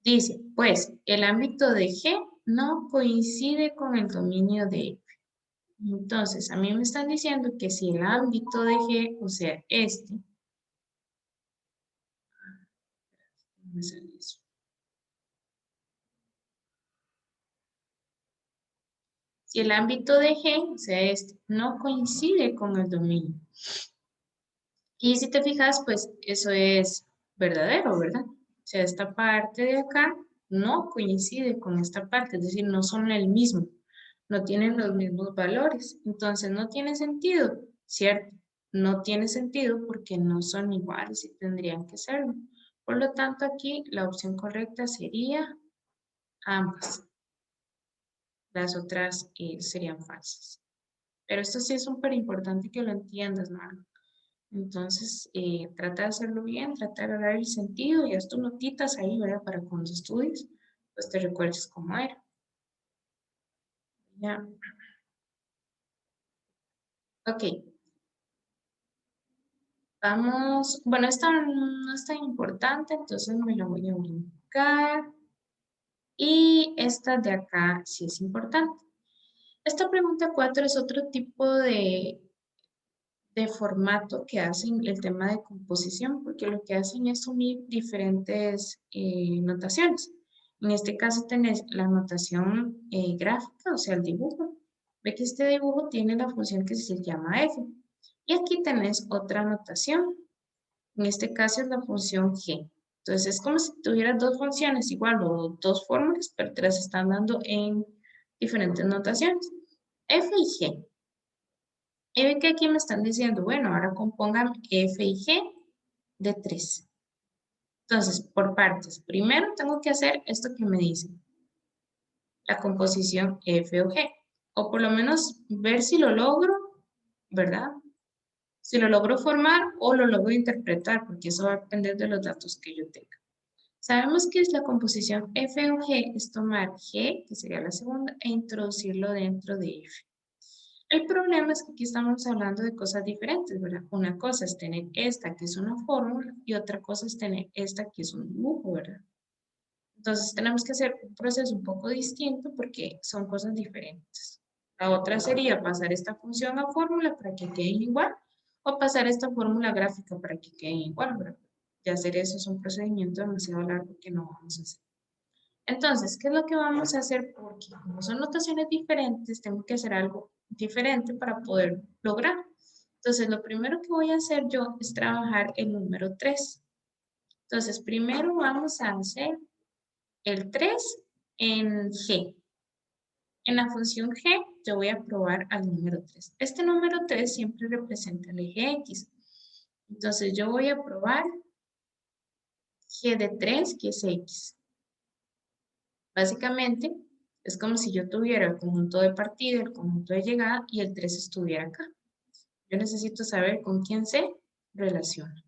Dice, pues, el ámbito de G no coincide con el dominio de F. Entonces, a mí me están diciendo que si el ámbito de G, o sea, este, ¿cómo me sale eso? Si el ámbito de G, o sea, este, no coincide con el dominio. Y si te fijas, pues eso es verdadero, ¿verdad? O sea, esta parte de acá no coincide con esta parte, es decir, no son el mismo, no tienen los mismos valores. Entonces, no tiene sentido, ¿cierto? No tiene sentido porque no son iguales y tendrían que serlo. Por lo tanto, aquí la opción correcta sería ambas. Las otras serían falsas. Pero esto sí es súper importante que lo entiendas, ¿no? Entonces, trata de hacerlo bien, trata de dar el sentido y haz tus notitas ahí, ¿verdad? Para cuando estudies, pues te recuerdes cómo era. Ya. Ok. Vamos, bueno, esta no es tan importante, entonces me la voy a brincar. Y esta de acá sí es importante. Esta pregunta 4 es otro tipo de formato que hacen el tema de composición, porque lo que hacen es unir diferentes notaciones. En este caso tenés la notación gráfica, o sea, el dibujo. Ve que este dibujo tiene la función que se llama f. Y aquí tenés otra notación. En este caso es la función g. Entonces es como si tuvieras dos funciones igual o dos fórmulas, pero te las están dando en diferentes notaciones. F y G. Y ve que aquí me están diciendo, bueno, ahora compongan F y G de 3. Entonces, por partes. Primero tengo que hacer esto que me dicen, la composición F o G. o por lo menos ver si lo logro, ¿verdad? Si lo logro formar o lo logro interpretar, porque eso va a depender de los datos que yo tenga. Sabemos que es la composición F o G, es tomar G, que sería la segunda, e introducirlo dentro de F. El problema es que aquí estamos hablando de cosas diferentes, ¿verdad? Una cosa es tener esta, que es una fórmula, y otra cosa es tener esta, que es un dibujo, ¿verdad? Entonces tenemos que hacer un proceso un poco distinto porque son cosas diferentes. La otra sería pasar esta función a fórmula para que queden igual, o pasar esta fórmula gráfica para que queden igual, ¿verdad? Y hacer eso es un procedimiento demasiado largo que no vamos a hacer. Entonces, ¿qué es lo que vamos a hacer? Porque como son notaciones diferentes, tengo que hacer algo diferente para poder lograr. Entonces, lo primero que voy a hacer yo es trabajar el número 3. Entonces, primero vamos a hacer el 3 en G. En la función G, yo voy a probar al número 3. Este número 3 siempre representa el eje X. Entonces, yo voy a probar G de 3, que es X. Básicamente, es como si yo tuviera el conjunto de partida, el conjunto de llegada y el 3 estuviera acá. Yo necesito saber con quién se relaciona.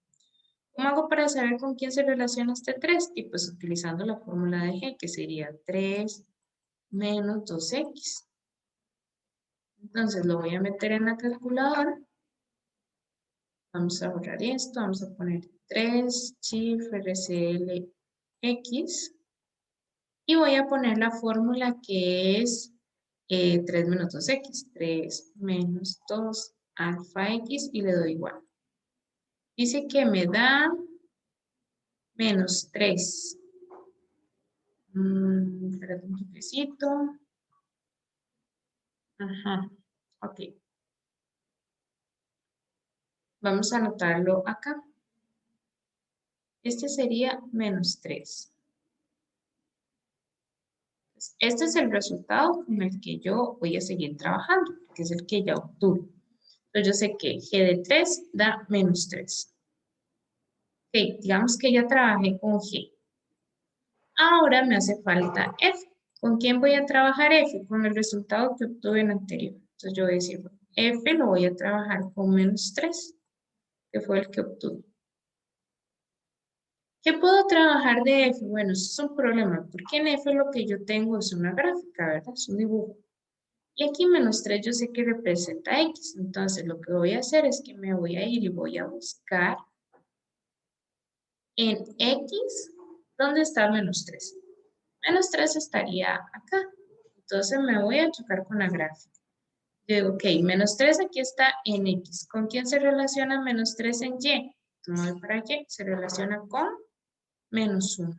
¿Cómo hago para saber con quién se relaciona este 3? Y pues utilizando la fórmula de G, que sería 3 menos 2X. Entonces lo voy a meter en la calculadora. Vamos a borrar esto, vamos a poner 3 chif RCL X. Y voy a poner la fórmula que es 3 menos 2X. 3 menos 2 alfa X y le doy igual. Dice que me da menos 3. Espérate un toquecito. Ajá, ok. Vamos a anotarlo acá. Este sería menos 3. Este es el resultado con el que yo voy a seguir trabajando, que es el que ya obtuve. Entonces yo sé que G de 3 da menos 3. Ok, digamos que ya trabajé con G. Ahora me hace falta F. ¿Con quién voy a trabajar F? Con el resultado que obtuve en anterior. Entonces yo voy a decir, bueno, F lo voy a trabajar con menos 3, que fue el que obtuve. ¿Qué puedo trabajar de F? Bueno, eso es un problema, porque en F lo que yo tengo es una gráfica, ¿verdad? Es un dibujo. Y aquí menos 3 yo sé que representa X. Entonces lo que voy a hacer es que me voy a ir y voy a buscar en X, ¿dónde está menos 3? Menos 3 estaría acá. Entonces me voy a chocar con la gráfica. Digo, ok, menos 3 aquí está en X. ¿Con quién se relaciona menos 3 en Y? Me voy para Y, se relaciona con menos 1.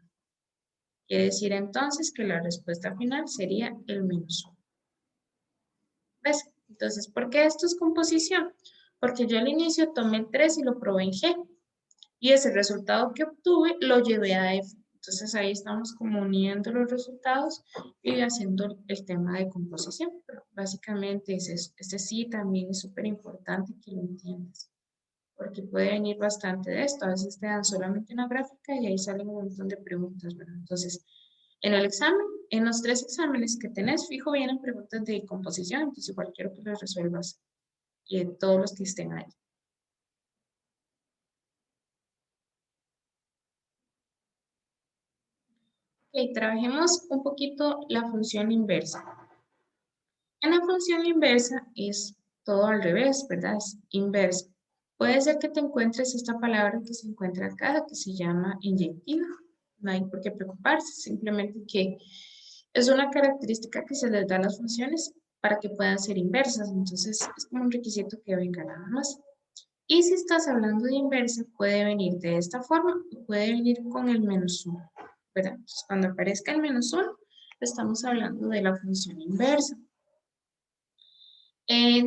Quiere decir entonces que la respuesta final sería el menos 1. ¿Ves? Entonces, ¿por qué esto es composición? Porque yo al inicio tomé el 3 y lo probé en G. Y ese resultado que obtuve lo llevé a F. Entonces ahí estamos como uniendo los resultados y haciendo el tema de composición. Pero básicamente ese sí también es súper importante que lo entiendas. Porque puede venir bastante de esto. A veces te dan solamente una gráfica y ahí salen un montón de preguntas, ¿verdad? Entonces, en el examen, en los 3 exámenes que tenés, fijo, vienen preguntas de composición. Entonces, igual quiero que las resuelvas y en todos los que estén ahí. Ok, trabajemos un poquito la función inversa. En la función inversa es todo al revés, ¿verdad? Es inversa. Puede ser que te encuentres esta palabra que se encuentra acá, que se llama inyectiva. No hay por qué preocuparse, simplemente que es una característica que se les da a las funciones para que puedan ser inversas. Entonces, es como un requisito que venga nada más. Y si estás hablando de inversa, puede venir de esta forma o puede venir con el menos 1, ¿verdad? Entonces, cuando aparezca el menos 1, estamos hablando de la función inversa.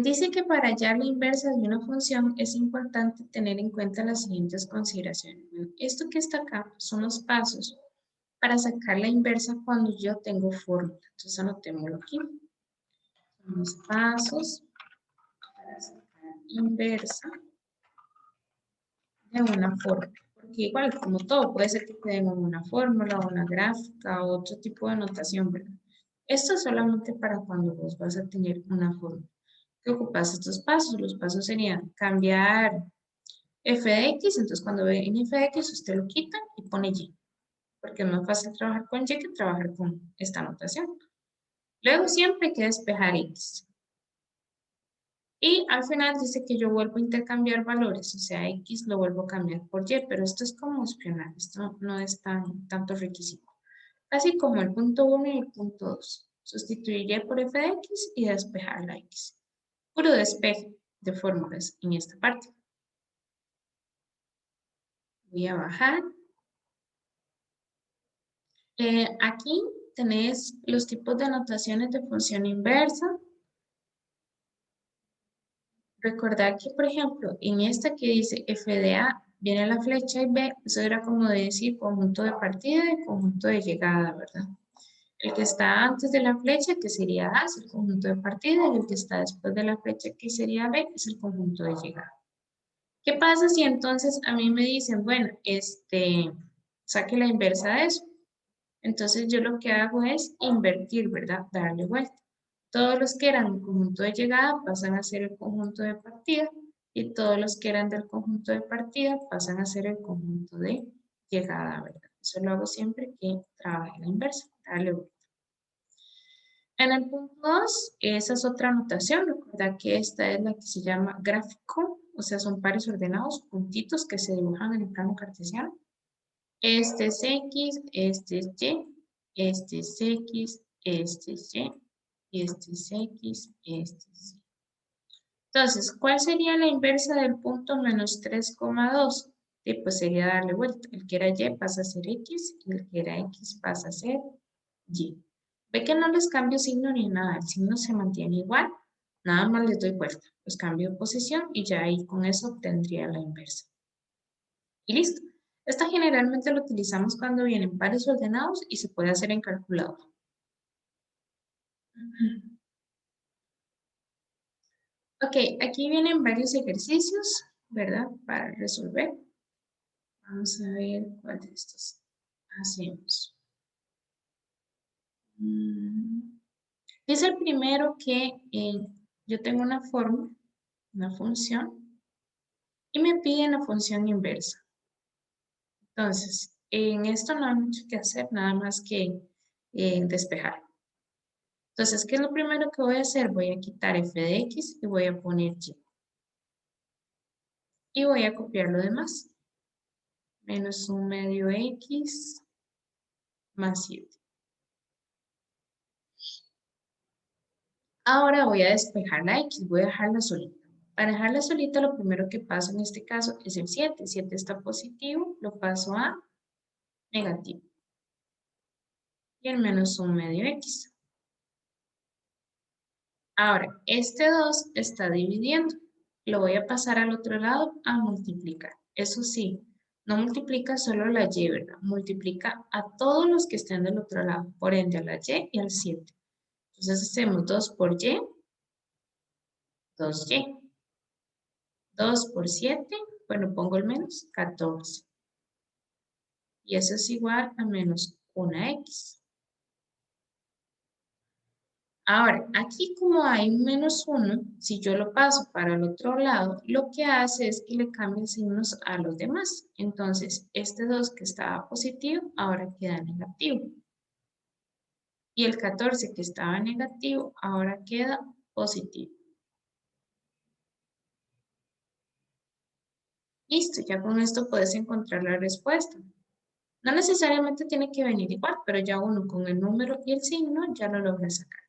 Dice que para hallar la inversa de una función es importante tener en cuenta las siguientes consideraciones. Esto que está acá son los pasos para sacar la inversa cuando yo tengo fórmula. Entonces anotémoslo aquí. Son los pasos para sacar inversa de una fórmula. Porque igual, como todo, puede ser que te den una fórmula, una gráfica o otro tipo de notación, ¿verdad? Esto es solamente para cuando vos vas a tener una forma. ¿Qué ocupas estos pasos? Los pasos serían cambiar f de x, entonces cuando ve en f de x usted lo quita y pone y, porque es más fácil trabajar con y que trabajar con esta notación. Luego siempre hay que despejar x. Y al final dice que yo vuelvo a intercambiar valores, o sea, x lo vuelvo a cambiar por y, pero esto es como opcional, esto no es tanto requisito. Así como el punto 1 y el punto 2. Sustituir y por f de x y despejar la x. Puro despeje de fórmulas en esta parte. Voy a bajar. Aquí tenés los tipos de notaciones de función inversa. Recordar que, por ejemplo, en esta que dice f de a, viene la flecha y b, eso era como de decir conjunto de partida y conjunto de llegada, ¿verdad? El que está antes de la flecha, que sería a, es el conjunto de partida, y el que está después de la flecha, que sería b, es el conjunto de llegada. ¿Qué pasa si entonces a mí me dicen, bueno, saque la inversa de eso? Entonces yo lo que hago es invertir, ¿verdad? Darle vuelta. Todos los que eran el conjunto de llegada pasan a ser el conjunto de partida y todos los que eran del conjunto de partida pasan a ser el conjunto de llegada, ¿verdad? Eso lo hago siempre que trabaje la inversa, darle vuelta. En el punto 2, esa es otra notación. Recuerda que esta es la que se llama gráfico, o sea, son pares ordenados, puntitos que se dibujan en el plano cartesiano. Este es X, este es Y, este es X, este es Y, y este es X, este es Y. Entonces, ¿cuál sería la inversa del punto menos 3,2? Pues sería darle vuelta. El que era Y pasa a ser X y el que era X pasa a ser Y. Ve que no les cambio signo ni nada, el signo se mantiene igual, nada más les doy vuelta, los cambio de posición y ya ahí con eso obtendría la inversa. Y listo. Esta generalmente lo utilizamos cuando vienen pares ordenados y se puede hacer en calculadora. Ok, aquí vienen varios ejercicios, ¿verdad? Para resolver. Vamos a ver cuál de estos hacemos. Es el primero que yo tengo una forma, una función, y me piden la función inversa. Entonces, en esto no hay mucho que hacer, nada más que despejar. Entonces, ¿qué es lo primero que voy a hacer? Voy a quitar f de x y voy a poner y. Y voy a copiar lo demás. Menos 1 medio x más 7. Ahora voy a despejar la x, voy a dejarla solita. Para dejarla solita, lo primero que paso en este caso es el 7. 7 está positivo, lo paso a negativo. Y el menos 1 medio x. Ahora, este 2 está dividiendo. Lo voy a pasar al otro lado a multiplicar. Eso sí, no multiplica solo la y, ¿verdad? Multiplica a todos los que estén del otro lado. Por ende, a la y y al 7. Entonces hacemos 2 por y, 2y. 2 por 7, bueno, pongo el menos, 14. Y eso es igual a menos 1x. Ahora, aquí como hay un menos 1, si yo lo paso para el otro lado, lo que hace es que le cambie signos a los demás. Entonces, este 2 que estaba positivo, ahora queda negativo. Y el 14 que estaba negativo, ahora queda positivo. Listo, ya con esto puedes encontrar la respuesta. No necesariamente tiene que venir igual, pero ya uno con el número y el signo ya lo logra sacar.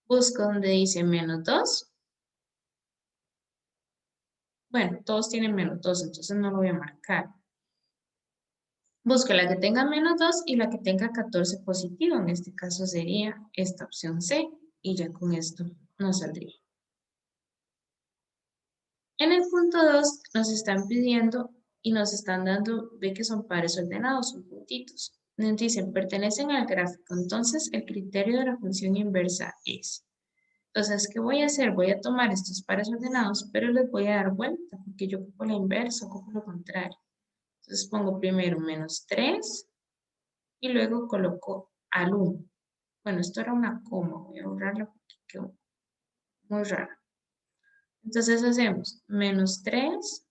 Busco donde dice menos 2. Bueno, todos tienen menos 2, entonces no lo voy a marcar. Busco la que tenga menos 2 y la que tenga 14 positivo. En este caso sería esta opción C. Y ya con esto nos saldría. En el punto 2 nos están pidiendo y nos están dando, ve que son pares ordenados, son puntitos. Nos dicen, pertenecen al gráfico. Entonces, el criterio de la función inversa es. Entonces, ¿qué voy a hacer? Voy a tomar estos pares ordenados, pero les voy a dar vuelta, porque yo ocupo la inversa, ocupo lo contrario. Entonces, pongo primero menos 3 y luego coloco al 1. Bueno, esto era una coma, voy a borrarla porque quedó muy rara. Entonces hacemos menos 3,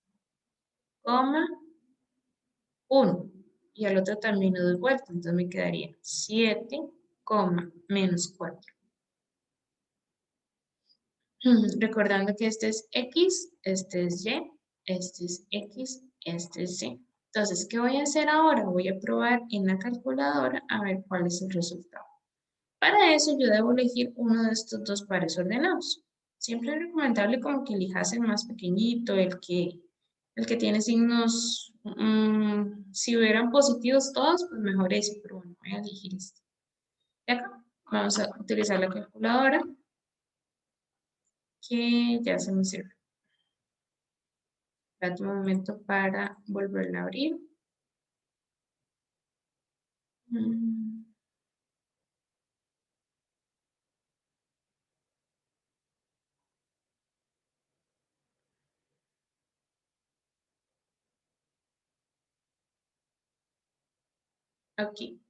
1. Y al otro también le doy vuelta, entonces me quedaría 7, menos 4. Recordando que este es X, este es Y, este es X, este es Y. Entonces, ¿qué voy a hacer ahora? Voy a probar en la calculadora a ver cuál es el resultado. Para eso yo debo elegir uno de estos dos pares ordenados. Siempre es recomendable como que elijas el más pequeñito, el que tiene signos, si hubieran positivos todos, pues mejor ese, pero bueno, voy a elegir este. Y acá vamos a utilizar la calculadora que ya se me sirve. Espérate un momento para volverla a abrir. Mm, Aquí.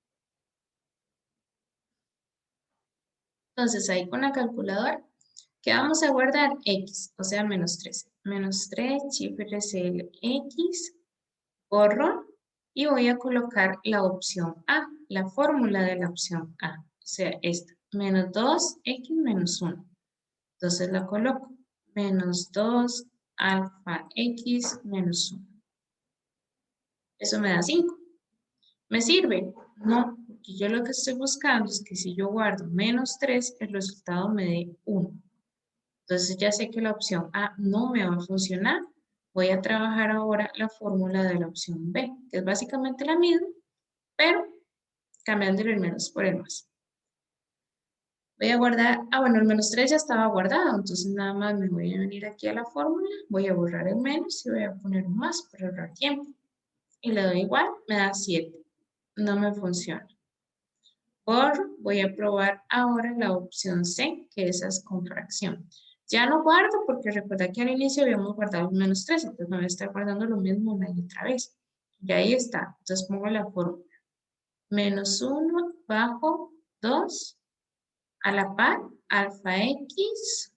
Entonces ahí con la calculadora, ¿qué vamos a guardar? X, o sea, menos 3. Menos 3, chífrese el X, borro y voy a colocar la opción A, la fórmula de la opción A, o sea, esta, menos 2x menos 1. Entonces la coloco, menos 2 alfa x menos 1. Eso me da 5. ¿Me sirve? No, porque yo lo que estoy buscando es que si yo guardo menos 3, el resultado me dé 1. Entonces ya sé que la opción A no me va a funcionar. Voy a trabajar ahora la fórmula de la opción B, que es básicamente la misma, pero cambiando el menos por el más. Voy a guardar, bueno, el menos 3 ya estaba guardado, entonces nada más me voy a venir aquí a la fórmula, voy a borrar el menos y voy a poner un más para ahorrar tiempo. Y le doy igual, me da 7. No me funciona. Voy a probar ahora la opción C, que esa es con fracción. Ya no guardo porque recuerda que al inicio habíamos guardado menos 3, entonces me voy a estar guardando lo mismo una y otra vez. Y ahí está, entonces pongo la fórmula. Menos 1 bajo 2 a la par, alfa x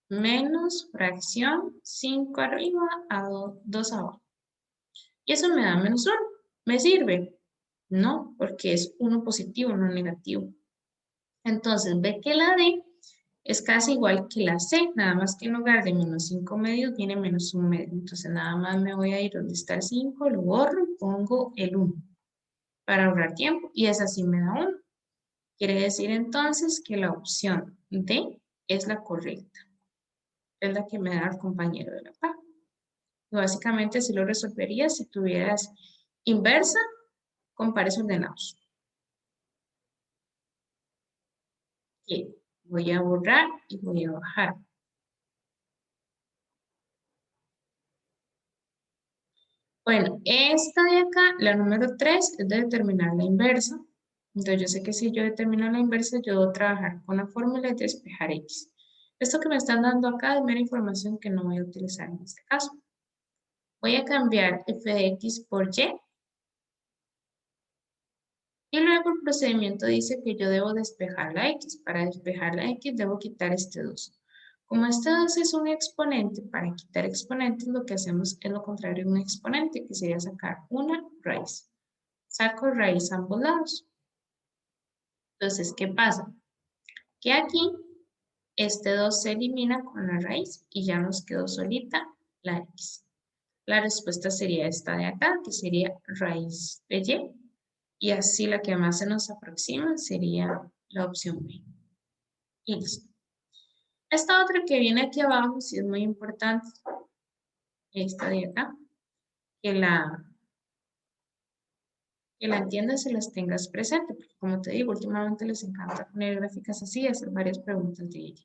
menos fracción 5 arriba a 2 abajo. Y eso me da menos 1. ¿Me sirve? No, porque es 1 positivo, no negativo. Entonces, ve que la D es casi igual que la C, nada más que en lugar de menos 5 medios viene menos 1 medio. Entonces, nada más me voy a ir donde está el 5, lo borro y pongo el 1 para ahorrar tiempo. Y esa sí me da 1. Quiere decir entonces que la opción D es la correcta. Es la que me da el compañero de la par. Y básicamente así lo resolverías si tuvieras inversa con pares ordenados. Bien, voy a borrar y voy a bajar. Bueno, esta de acá, la número 3, es de determinar la inversa. Entonces yo sé que si yo determino la inversa, yo debo trabajar con la fórmula de despejar x. Esto que me están dando acá es mera información que no voy a utilizar en este caso. Voy a cambiar f de x por y. Y luego el procedimiento dice que yo debo despejar la x. Para despejar la x debo quitar este 2. Como este 2 es un exponente, para quitar exponentes lo que hacemos es lo contrario de un exponente, que sería sacar una raíz. Saco raíz a ambos lados. Entonces, ¿qué pasa? Que aquí este 2 se elimina con la raíz y ya nos quedó solita la x. La respuesta sería esta de acá, que sería raíz de y. Y así la que más se nos aproxima sería la opción B. Y listo. Esta otra que viene aquí abajo sí es muy importante. Esta de acá. Que la entiendas y las tengas presente. Porque como te digo, últimamente les encanta poner gráficas así y hacer varias preguntas de ella.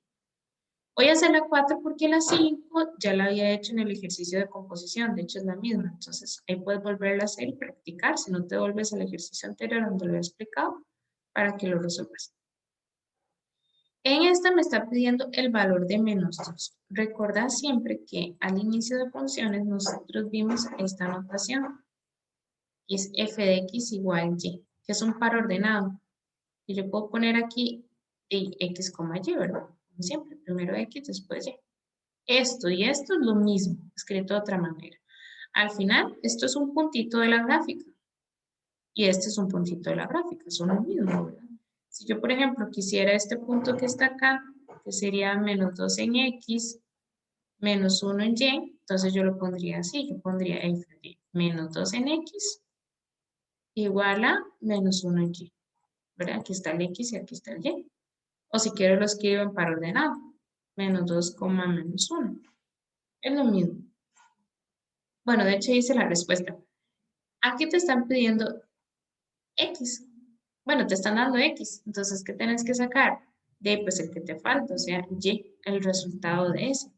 Voy a hacer la 4 porque la 5 ya la había hecho en el ejercicio de composición. De hecho es la misma. Entonces ahí puedes volverla a hacer y practicar. Si no te vuelves al ejercicio anterior donde lo he explicado para que lo resuelvas. En esta me está pidiendo el valor de menos 2. Recordad siempre que al inicio de funciones nosotros vimos esta notación. Y es f de x igual y, que es un par ordenado. Y yo puedo poner aquí y x, y, ¿verdad? Como siempre, primero x, después y. Esto y esto es lo mismo, escrito de otra manera. Al final, esto es un puntito de la gráfica y este es un puntito de la gráfica, son lo mismo, ¿verdad? Si yo, por ejemplo, quisiera este punto que está acá, que sería menos 2 en x, menos 1 en y, entonces yo lo pondría así, yo pondría f de menos 2 en x igual a menos 1 en y, ¿verdad? Aquí está el x y aquí está el y. O si quiero lo escribo en par ordenado, menos 2, menos 1. Es lo mismo. Bueno, de hecho hice la respuesta. Aquí te están pidiendo x. Bueno, te están dando x. Entonces, ¿qué tienes que sacar? De pues el que te falta, o sea, y, el resultado de ese.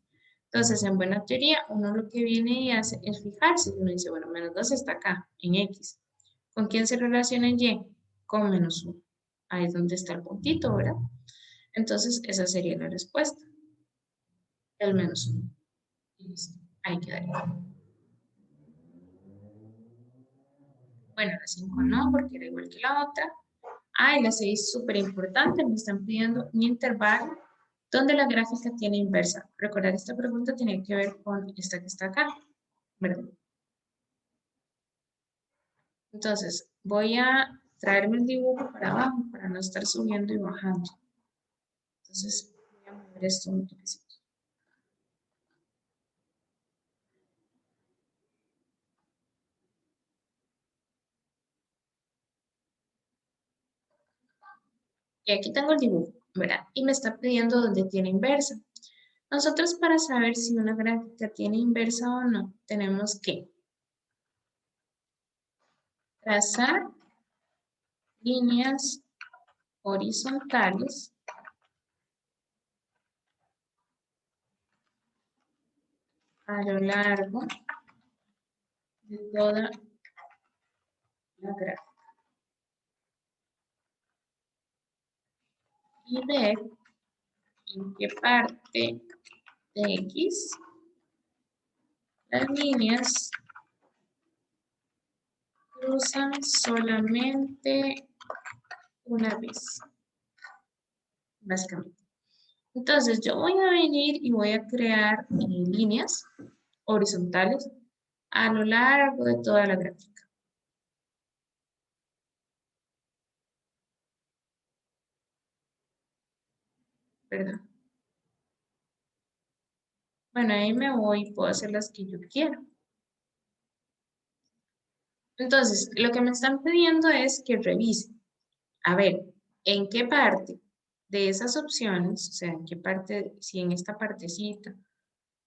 Entonces, en buena teoría, uno lo que viene y hace es fijarse. Uno dice, bueno, menos 2 está acá, en x. ¿Con quién se relaciona en y? Con menos 1. Ahí es donde está el puntito, ¿verdad? Entonces, esa sería la respuesta. El menos 1. Y listo. Ahí quedaría. Bueno, la 5 no, porque era igual que la otra. Ah, y la 6 súper importante, me están pidiendo un intervalo donde la gráfica tiene inversa. Recordar, esta pregunta tiene que ver con esta que está acá, ¿verdad? Entonces, voy a traerme el dibujo para abajo para no estar subiendo y bajando. Entonces, voy a mover esto un toquecito. Y aquí tengo el dibujo, ¿verdad? Y me está pidiendo dónde tiene inversa. Nosotros para saber si una gráfica tiene inversa o no, tenemos que trazar líneas horizontales a lo largo de toda la gráfica y ver en qué parte de X las líneas cruzan solamente una vez, básicamente. Entonces yo voy a venir y voy a crear líneas horizontales a lo largo de toda la gráfica, ¿verdad? Bueno, ahí me voy y puedo hacer las que yo quiero. Entonces, lo que me están pidiendo es que revise. A ver, ¿en qué parte de esas opciones, o sea, en qué parte, si en esta partecita,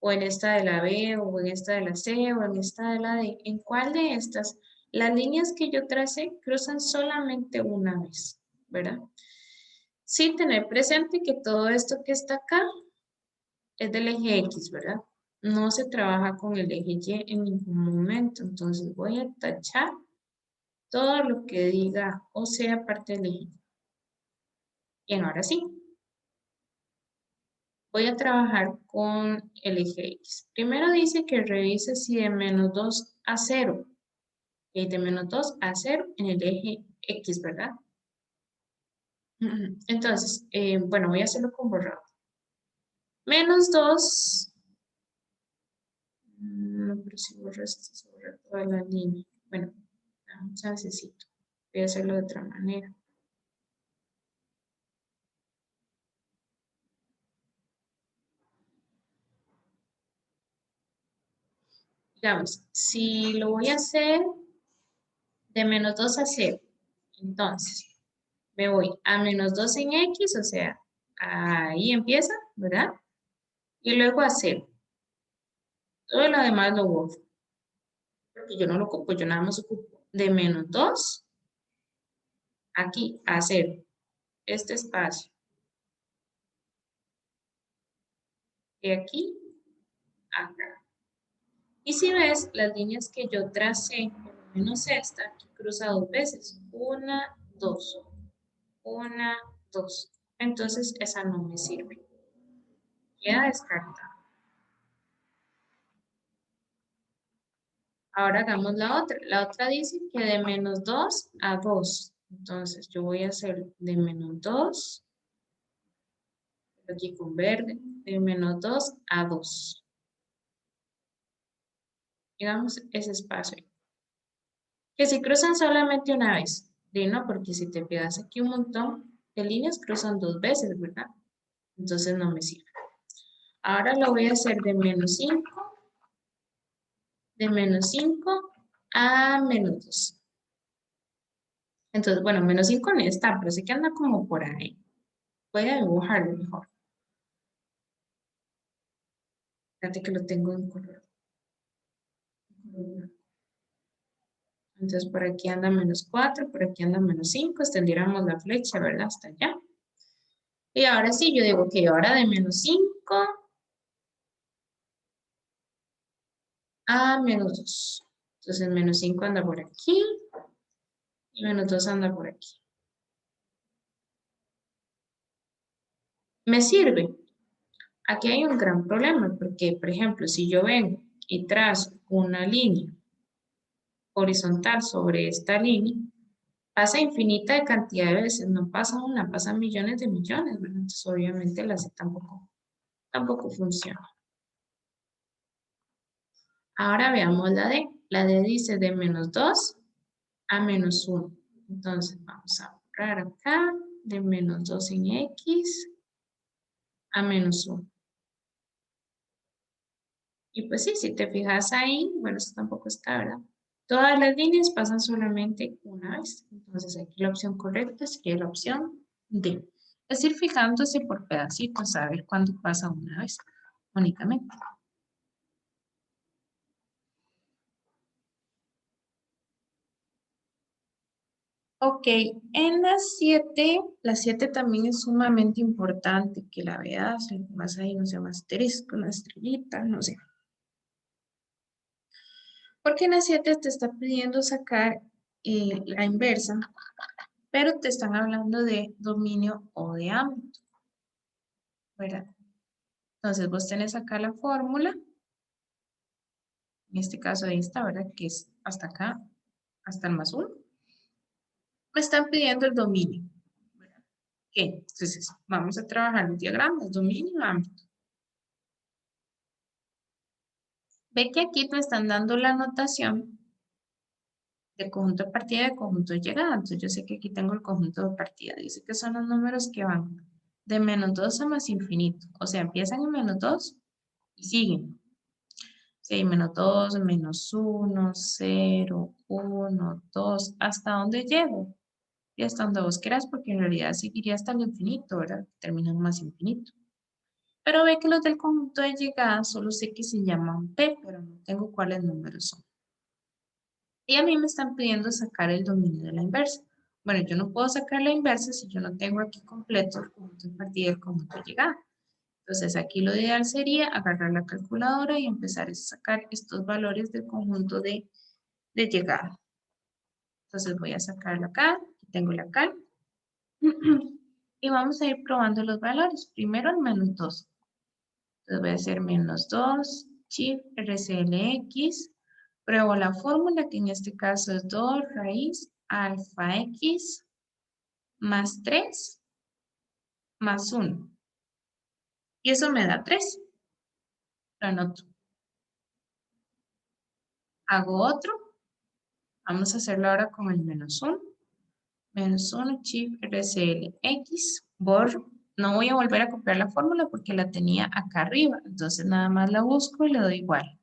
o en esta de la B, o en esta de la C, o en esta de la D, en cuál de estas, las líneas que yo tracé cruzan solamente una vez, ¿verdad? Sin tener presente que todo esto que está acá es del eje X, ¿verdad? No se trabaja con el eje Y en ningún momento, entonces voy a tachar todo lo que diga o sea parte del eje. Bien, ahora sí. Voy a trabajar con el eje X. Primero dice que revise si de menos 2 a 0. Y de menos 2 a 0 en el eje X, ¿verdad? Entonces, bueno, voy a hacerlo con borrado. Menos 2. No, pero si borro esto, se borra toda la línea. Bueno, un chancecito. Voy a hacerlo de otra manera. Digamos, si lo voy a hacer de menos 2 a 0, entonces me voy a menos 2 en X, o sea, ahí empieza, ¿verdad? Y luego a 0. Todo lo demás lo borro, porque yo no lo ocupo, yo nada más ocupo de menos 2 aquí a 0. Este espacio. De aquí a acá. Y si ves, las líneas que yo tracé, por lo menos esta, aquí cruza dos veces. Una, dos. Una, dos. Entonces, esa no me sirve. Queda descartada. Ahora hagamos la otra. La otra dice que de menos 2 a 2. Entonces, yo voy a hacer de menos 2 aquí con verde, de menos 2 a 2. Digamos ese espacio. Que si cruzan solamente una vez. De no, porque si te fijas aquí un montón de líneas cruzan 2 veces, ¿verdad? Entonces no me sirve. Ahora lo voy a hacer de menos 5, de menos 5 a menos 2. Entonces, bueno, menos 5 no está, pero sí que anda como por ahí. Voy a dibujarlo mejor. Fíjate que lo tengo en color. Entonces, por aquí anda menos 4, por aquí anda menos 5. Extendiéramos la flecha, ¿verdad? Hasta allá. Y ahora sí, yo digo que ahora de menos 5 a menos 2. Entonces, menos 5 anda por aquí y menos 2 anda por aquí. ¿Me sirve? Aquí hay un gran problema porque, por ejemplo, si yo vengo y trazo una línea horizontal sobre esta línea, pasa infinita de cantidad de veces, no pasa una, pasa millones de millones, ¿verdad? Entonces, obviamente la C tampoco funciona. Ahora veamos la D. La D dice de menos 2 a menos 1. Entonces, vamos a borrar acá de menos 2 en X a menos 1. Y pues sí, si te fijas ahí, bueno, esto tampoco está, ¿verdad? Todas las líneas pasan solamente una vez. Entonces aquí la opción correcta sería la opción D. Es ir fijándose por pedacitos a ver cuándo pasa una vez únicamente. Ok, en la 7 también es sumamente importante que la veas, más ahí, no sé, un asterisco, una estrellita, no sé. Porque en la 7 te está pidiendo sacar la inversa, pero te están hablando de dominio o de ámbito, ¿verdad? Entonces vos tenés acá la fórmula, en este caso ahí está, ¿verdad? Que es hasta acá, hasta el más 1. Me están pidiendo el dominio, ¿verdad? Ok, entonces vamos a trabajar los diagramas, dominio, ámbito. Ve que aquí te están dando la notación de conjunto de partida y de conjunto de llegada. Entonces yo sé que aquí tengo el conjunto de partida. Dice que son los números que van de menos 2 a más infinito. O sea, empiezan en menos 2 y siguen. Sí, menos 2, menos 1, 0, 1, 2. ¿Hasta dónde llego? Y hasta donde vos quieras, porque en realidad seguiría hasta el infinito, ¿verdad? Terminan más infinito. Pero ve que los del conjunto de llegada solo sé que se llaman P, pero no tengo cuáles números son. Y a mí me están pidiendo sacar el dominio de la inversa. Bueno, yo no puedo sacar la inversa si yo no tengo aquí completo el conjunto de partida y el conjunto de llegada. Entonces aquí lo ideal sería agarrar la calculadora y empezar a sacar estos valores del conjunto de llegada. Entonces voy a sacarlo acá, aquí tengo la cal. Y vamos a ir probando los valores. Primero el menos 2. Entonces voy a hacer menos 2, shift RCLX. Pruebo la fórmula, que en este caso es 2 raíz alfa X más 3 más 1. Y eso me da 3. Lo anoto. Hago otro. Vamos a hacerlo ahora con el menos 1. Menos 1, shift RCLX. Borro. No voy a volver a copiar la fórmula porque la tenía acá arriba. Entonces nada más la busco y le doy igual.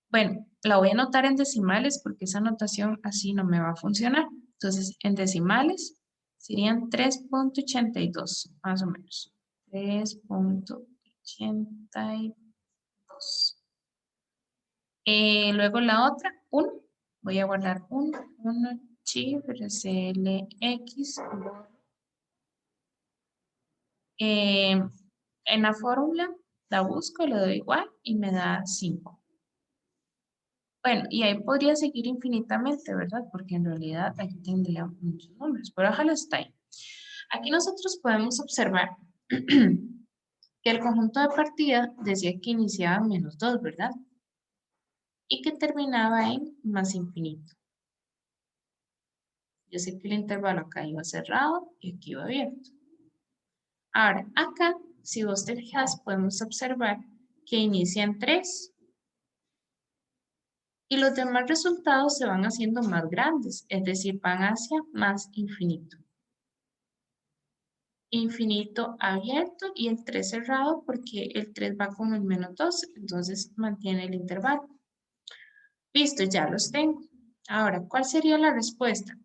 Bueno, la voy a anotar en decimales porque esa anotación así no me va a funcionar. Entonces, en decimales serían 3.82, más o menos. 3.82. Luego la otra, 1. Voy a guardar 1, 1, chifre, CLX. En la fórmula la busco, le doy igual y me da 5. Bueno, y ahí podría seguir infinitamente, ¿verdad? Porque en realidad aquí tendría muchos números, pero ojalá está ahí. Aquí nosotros podemos observar que el conjunto de partida decía que iniciaba en menos 2, ¿verdad? Y que terminaba en más infinito. Yo sé que el intervalo acá iba cerrado y aquí iba abierto. Ahora, acá, si vos te fijas, podemos observar que inicia en 3 y los demás resultados se van haciendo más grandes, es decir, van hacia más infinito. Infinito abierto y el 3 cerrado porque el 3 va con el -2, entonces mantiene el intervalo. Listo, ya los tengo. Ahora, ¿cuál sería la respuesta?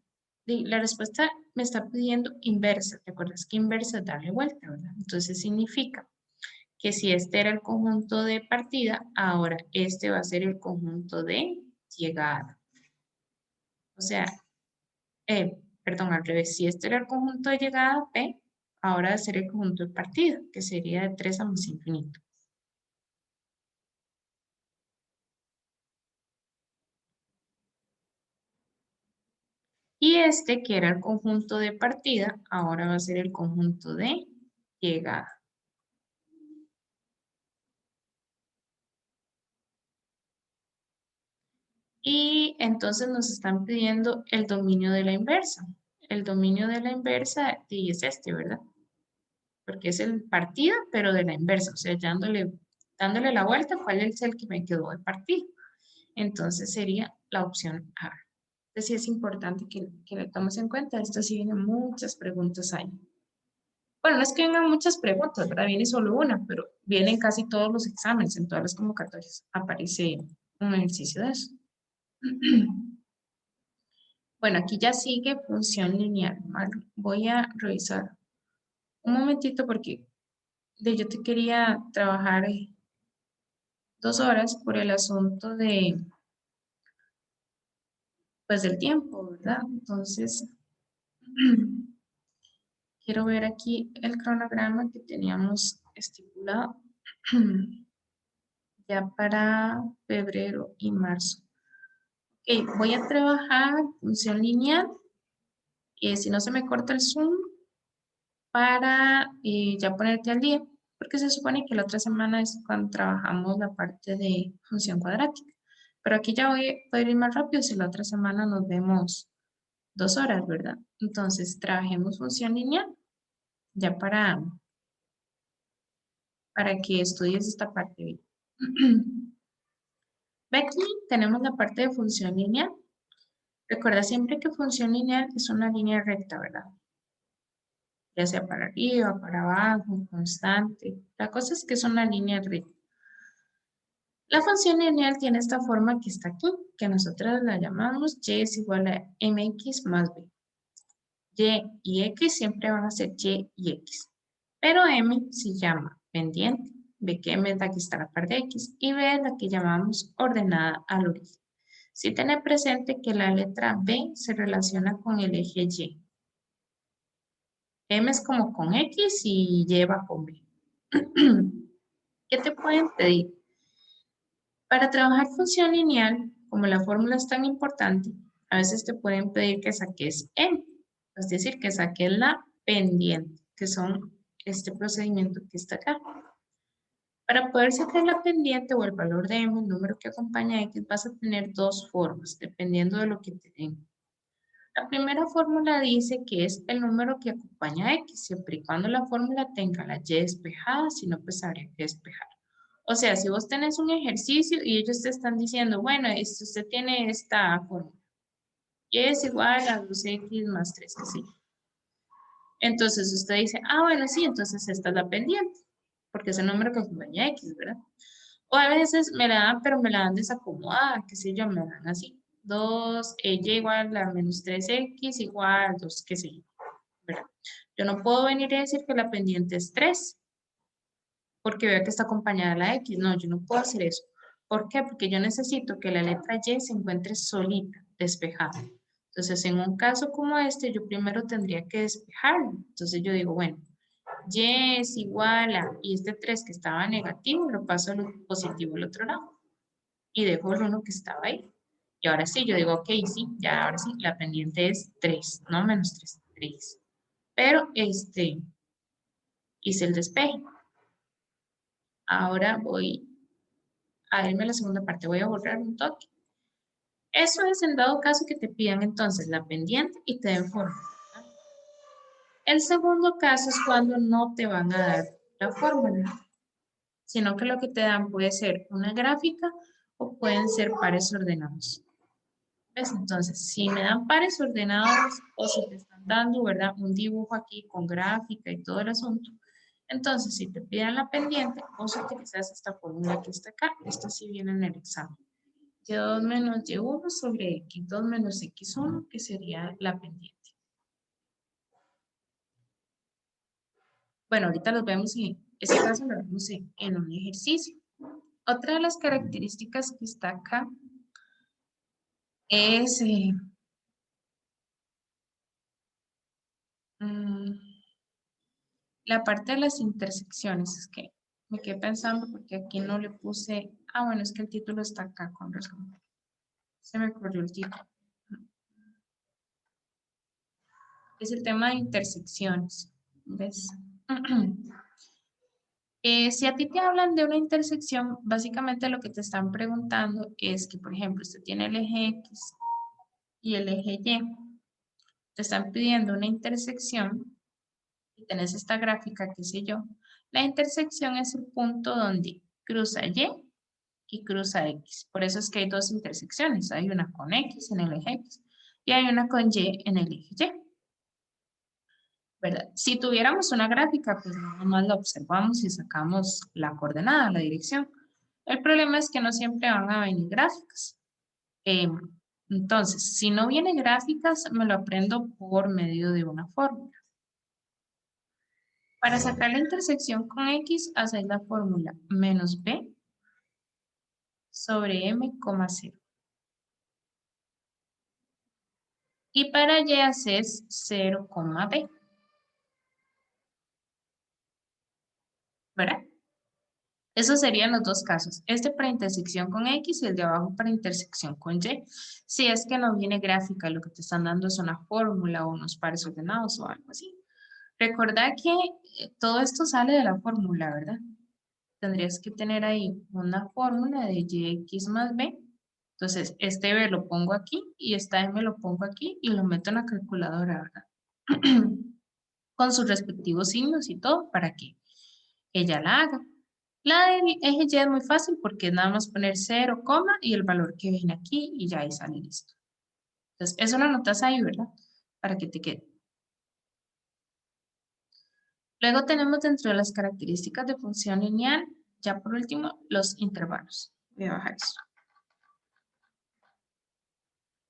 La respuesta me está pidiendo inversa. ¿Te acuerdas que inversa es darle vuelta, verdad? Entonces significa que si este era el conjunto de partida, ahora este va a ser el conjunto de llegada. O sea, perdón, al revés. Si este era el conjunto de llegada, P, ahora va a ser el conjunto de partida, que sería de 3 a más infinito. Y este, que era el conjunto de partida, ahora va a ser el conjunto de llegada. Y entonces nos están pidiendo el dominio de la inversa. El dominio de la inversa y es este, ¿verdad? Porque es el partida, pero de la inversa. O sea, dándole la vuelta, ¿cuál es el que me quedó de partida? Entonces sería la opción A. Entonces sí es importante que lo tomes en cuenta. Esto sí vienen muchas preguntas ahí. Bueno, no es que vengan muchas preguntas, ¿verdad? Viene solo una, pero vienen casi todos los exámenes, en todas las convocatorias. Aparece un ejercicio de eso. Bueno, aquí ya sigue función lineal, ¿vale? Voy a revisar un momentito porque yo te quería trabajar 2 horas por el asunto de, pues, del tiempo, ¿verdad? Entonces, quiero ver aquí el cronograma que teníamos estipulado ya para febrero y marzo. Ok, voy a trabajar función lineal y si no se me corta el Zoom para ya ponerte al día, porque se supone que la otra semana es cuando trabajamos la parte de función cuadrática. Pero aquí ya voy a poder ir más rápido si la otra semana nos vemos 2 horas, ¿verdad? Entonces, trabajemos función lineal ya para que estudies esta parte bien. Ve aquí, tenemos la parte de función lineal. Recuerda siempre que función lineal es una línea recta, ¿verdad? Ya sea para arriba, para abajo, constante. La cosa es que es una línea recta. La función lineal tiene esta forma que está aquí, que nosotros la llamamos y es igual a mx más b. Y y x siempre van a ser y y x. Pero m se llama pendiente. Ve que m es la que está a la par de x y b es la que llamamos ordenada al origen. Si tener presente que la letra b se relaciona con el eje y. M es como con x y y va con b. ¿Qué te pueden pedir? Para trabajar función lineal, como la fórmula es tan importante, a veces te pueden pedir que saques m, es decir, que saques la pendiente, que son este procedimiento que está acá. Para poder sacar la pendiente o el valor de m, el número que acompaña a x, vas a tener dos formas, dependiendo de lo que te den. La primera fórmula dice que es el número que acompaña a x, siempre y cuando la fórmula tenga la y despejada, si no, pues habría que despejar. O sea, si vos tenés un ejercicio y ellos te están diciendo, bueno, usted tiene esta fórmula, y es igual a 2x más 3, que sí. Entonces usted dice, ah, bueno, sí, entonces esta es la pendiente, porque es el número que acompaña a x, ¿verdad? O a veces me la dan, pero me la dan desacomodada, qué sé yo, me la dan así. 2, y igual a menos 3x igual 2, qué sé yo, ¿verdad? Yo no puedo venir a decir que la pendiente es 3, porque veo que está acompañada de la X. No, yo no puedo hacer eso. ¿Por qué? Porque yo necesito que la letra Y se encuentre solita, despejada. Entonces, en un caso como este, yo primero tendría que despejarlo. Entonces, yo digo, bueno, Y es igual a, y este 3 que estaba negativo, lo paso a lo positivo al otro lado. Y dejo el 1 que estaba ahí. Y ahora sí, yo digo, ok, sí, ya ahora sí, la pendiente es 3, no menos 3, 3. Pero, hice el despeje. Ahora voy a irme a la segunda parte, voy a borrar un toque. Eso es en dado caso que te pidan entonces la pendiente y te den forma. El segundo caso es cuando no te van a dar la fórmula, sino que lo que te dan puede ser una gráfica o pueden ser pares ordenados. ¿Ves? Entonces, si me dan pares ordenados o si te están dando, ¿verdad? Un dibujo aquí con gráfica y todo el asunto, entonces si te piden la pendiente, vos utilizas esta fórmula que está acá. Esta sí viene en el examen. Y2 menos Y1 sobre X2 menos X1, que sería la pendiente. Bueno, ahorita los vemos en este caso, lo vemos en un ejercicio. Otra de las características que está acá es la parte de las intersecciones. Es que me quedé pensando porque aquí no le puse... Ah, bueno, es que el título está acá, con razón. Se me ocurrió el título. Es el tema de intersecciones. ¿Ves? Si a ti te hablan de una intersección, básicamente lo que te están preguntando es que, por ejemplo, usted tiene el eje X y el eje Y. Te están pidiendo una intersección y tenés esta gráfica, qué sé yo. La intersección es el punto donde cruza y cruza X. Por eso es que hay dos intersecciones. Hay una con X en el eje X y hay una con Y en el eje Y. ¿Verdad? Si tuviéramos una gráfica, pues nada más la observamos y sacamos la coordenada, la dirección. El problema es que no siempre van a venir gráficas. Entonces, si no vienen gráficas, me lo aprendo por medio de una fórmula. Para sacar la intersección con X, hacéis la fórmula menos B sobre M, 0. Y para Y haces 0, B. ¿Verdad? Esos serían los dos casos. Este para intersección con X y el de abajo para intersección con Y. Si es que no viene gráfica, lo que te están dando es una fórmula o unos pares ordenados o algo así. Recordad que todo esto sale de la fórmula, ¿verdad? Tendrías que tener ahí una fórmula de YX más B. Entonces, este B lo pongo aquí y esta M lo pongo aquí y lo meto en la calculadora, ¿verdad? Con sus respectivos signos y todo para que ella la haga. La del eje Y es muy fácil porque es nada más poner 0, y el valor que viene aquí y ya ahí sale listo. Entonces, eso lo anotas ahí, ¿verdad? Para que te quede. Luego tenemos dentro de las características de función lineal, ya por último, los intervalos. Voy a bajar esto.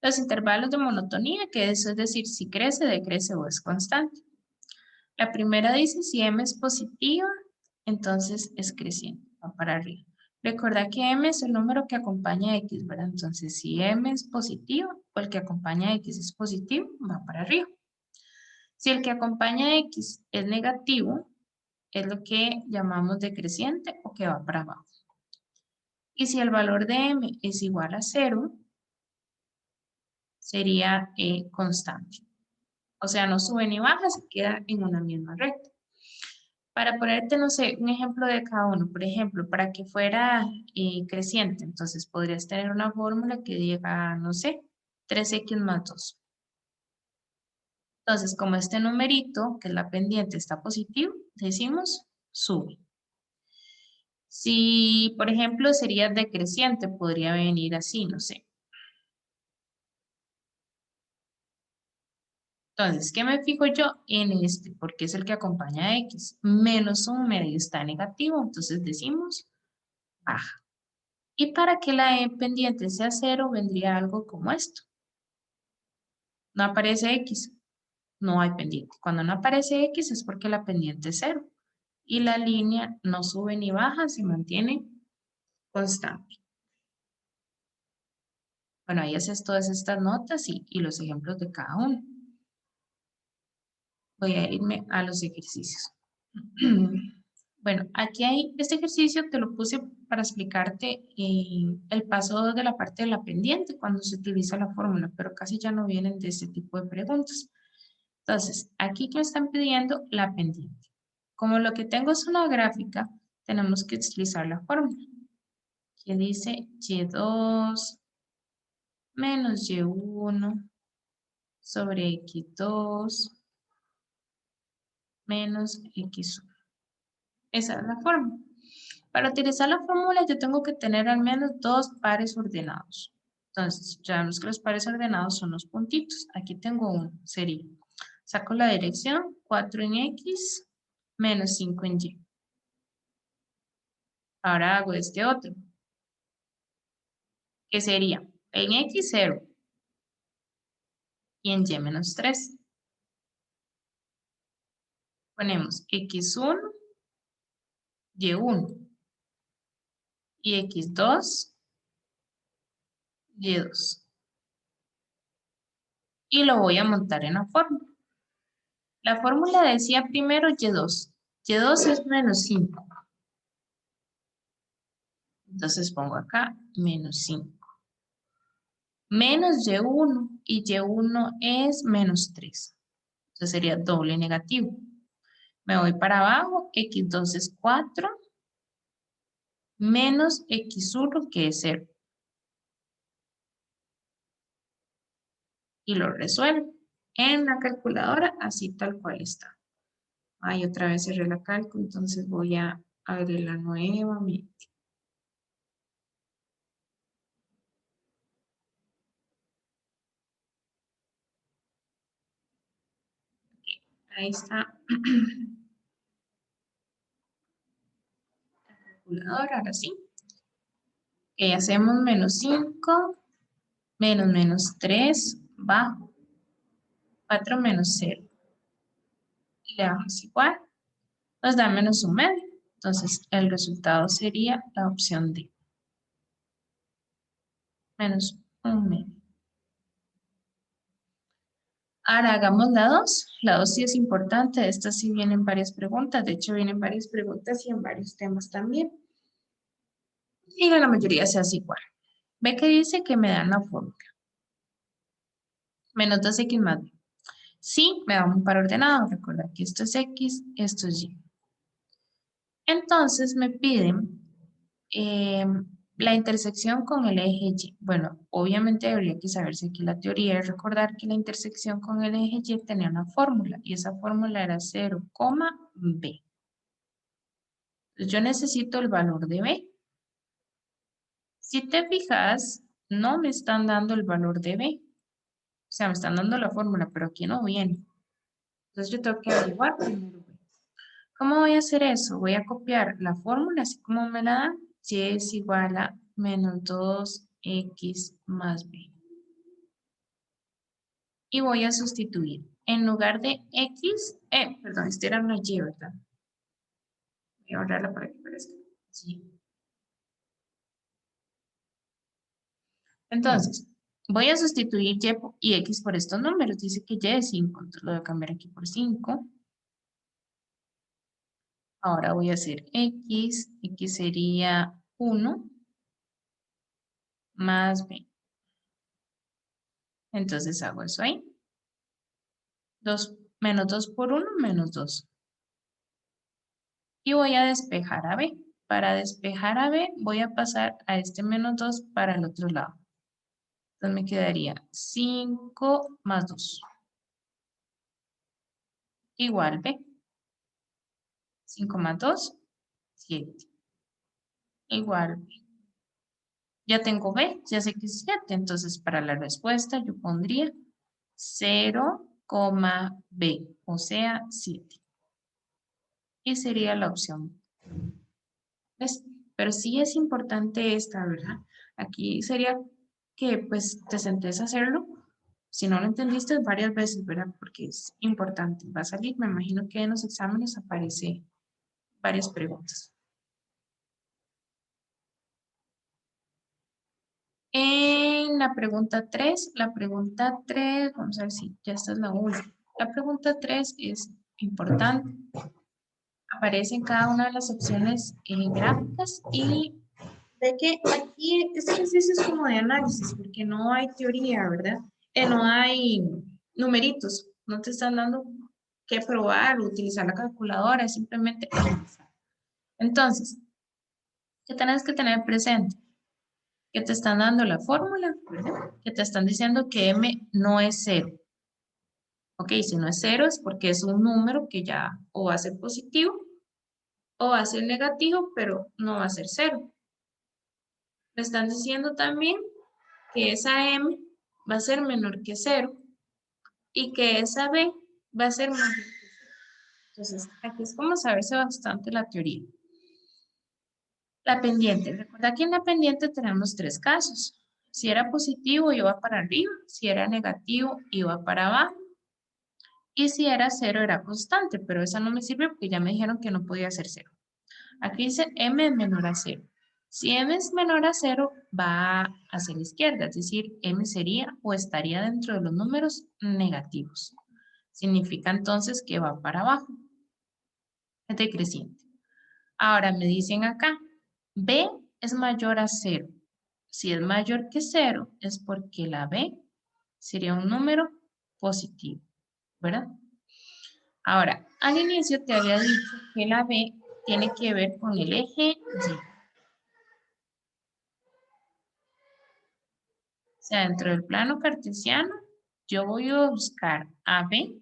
Los intervalos de monotonía, que eso es decir, si crece, decrece o es constante. La primera dice si m es positiva, entonces es creciente, va para arriba. Recuerda que m es el número que acompaña a x, ¿verdad? Entonces, si m es positivo o el que acompaña a x es positivo, va para arriba. Si el que acompaña a x es negativo, es lo que llamamos decreciente o que va para abajo. Y si el valor de m es igual a 0, sería constante. O sea, no sube ni baja, se queda en una misma recta. Para ponerte, no sé, un ejemplo de cada uno, por ejemplo, para que fuera creciente, entonces podrías tener una fórmula que diga, no sé, 3x más 2. Entonces, como este numerito, que es la pendiente, está positivo, decimos sube. Si, por ejemplo, sería decreciente, podría venir así, no sé. Entonces, ¿qué me fijo yo? En este, porque es el que acompaña a X. Menos un medio está negativo, entonces decimos baja. Y para que la pendiente sea 0, vendría algo como esto. No aparece X, no hay pendiente. Cuando no aparece X es porque la pendiente es 0. Y la línea no sube ni baja, se mantiene constante. Bueno, ahí haces todas estas notas y los ejemplos de cada uno. Voy a irme a los ejercicios. Bueno, aquí hay este ejercicio, te lo puse para explicarte el paso de la parte de la pendiente cuando se utiliza la fórmula, pero casi ya no vienen de este tipo de preguntas. Entonces, aquí que me están pidiendo la pendiente. Como lo que tengo es una gráfica, tenemos que utilizar la fórmula, que dice Y2 menos Y1 sobre X2 menos x1. Esa es la fórmula. Para utilizar la fórmula yo tengo que tener al menos dos pares ordenados. Entonces, ya vemos que los pares ordenados son los puntitos. Aquí tengo uno, sería. Saco la dirección, 4 en X menos 5 en Y. Ahora hago este otro, que sería en X 0 y en Y menos 3. Ponemos X1, Y1 y X2, Y2. Y lo voy a montar en la fórmula. La fórmula decía primero Y2. Y2 es menos 5. Entonces pongo acá menos 5. Menos Y1 y Y1 es menos 3. Entonces sería doble negativo. Me voy para abajo, X2 es 4 menos X1 que es 0. Y lo resuelvo en la calculadora así tal cual está. Ahí otra vez cerré la cálculo, entonces voy a abrirla nuevamente. Ahí está. La calculadora, ahora sí. Hacemos menos 5, menos 3, bajo. 4 menos 0. Y le damos igual. Nos da menos un medio. Entonces, el resultado sería la opción D. Menos un medio. Ahora hagamos la 2. La 2 sí es importante. De esta sí vienen varias preguntas. De hecho, vienen varias preguntas y en varios temas también. Y la mayoría se hace igual. Ve que dice que me dan la fórmula. Menos 2x más b. Sí, me da un par ordenado. Recuerda que esto es x, esto es y. Entonces me piden la intersección con el eje Y. Bueno, obviamente debería que saberse aquí la teoría es recordar que la intersección con el eje Y tenía una fórmula y esa fórmula era 0, b. Entonces yo necesito el valor de b. Si te fijas, no me están dando el valor de b. O sea, me están dando la fórmula, pero aquí no viene. Entonces yo tengo que averiguar primero b. ¿Cómo voy a hacer eso? Voy a copiar la fórmula así como me la dan. Y es igual a menos 2x más b. Y voy a sustituir. En lugar de x, perdón, esta era una y, ¿verdad? Voy a borrarla para que parezca y. Entonces, voy a sustituir y x por estos números. Dice que y es 5, entonces lo voy a cambiar aquí por 5. Ahora voy a hacer x sería 1 más b. Entonces hago eso ahí. 2, menos 2 por 1, menos 2. Y voy a despejar a b. Para despejar a b, voy a pasar a este menos 2 para el otro lado. Entonces me quedaría 5 más 2. Igual b. 5 más 2, 7. Igual b. Ya tengo b, ya sé que es 7. Entonces para la respuesta yo pondría 0, b. O sea, 7. Y sería la opción. ¿Ves? Pero sí es importante esta, ¿verdad? Aquí sería que pues te sentes a hacerlo. Si no lo entendiste varias veces, ¿verdad? Porque es importante. Va a salir, me imagino que en los exámenes aparece varias preguntas. En la pregunta 3, vamos a ver si ya esta es la última. La pregunta 3 es importante. Aparece en cada una de las opciones gráficas y de que aquí este ejercicio es como de análisis, porque no hay teoría, ¿verdad? No hay numeritos, no te están dando que probar o utilizar la calculadora, es simplemente analizar. Entonces, ¿qué tienes que tener presente? Que te están dando la fórmula, ¿verdad? Que te están diciendo que m no es 0. Ok, si no es 0 es porque es un número que ya o va a ser positivo o va a ser negativo, pero no va a ser 0. Me están diciendo también que esa m va a ser menor que 0 y que esa b va a ser mayor que 0. Entonces, aquí es como saberse bastante la teoría. La pendiente. Recuerda que en la pendiente tenemos tres casos. Si era positivo, iba para arriba. Si era negativo, iba para abajo. Y si era 0, era constante, pero esa no me sirve porque ya me dijeron que no podía ser 0. Aquí dice m es menor a 0. Si m es menor a 0, va hacia la izquierda, es decir, m sería o estaría dentro de los números negativos. Significa entonces que va para abajo, es decreciente. Ahora me dicen acá, b es mayor a 0. Si es mayor que 0, es porque la b sería un número positivo, ¿verdad? Ahora, al inicio te había dicho que la b tiene que ver con el eje Y. O sea, dentro del plano cartesiano, yo voy a buscar a B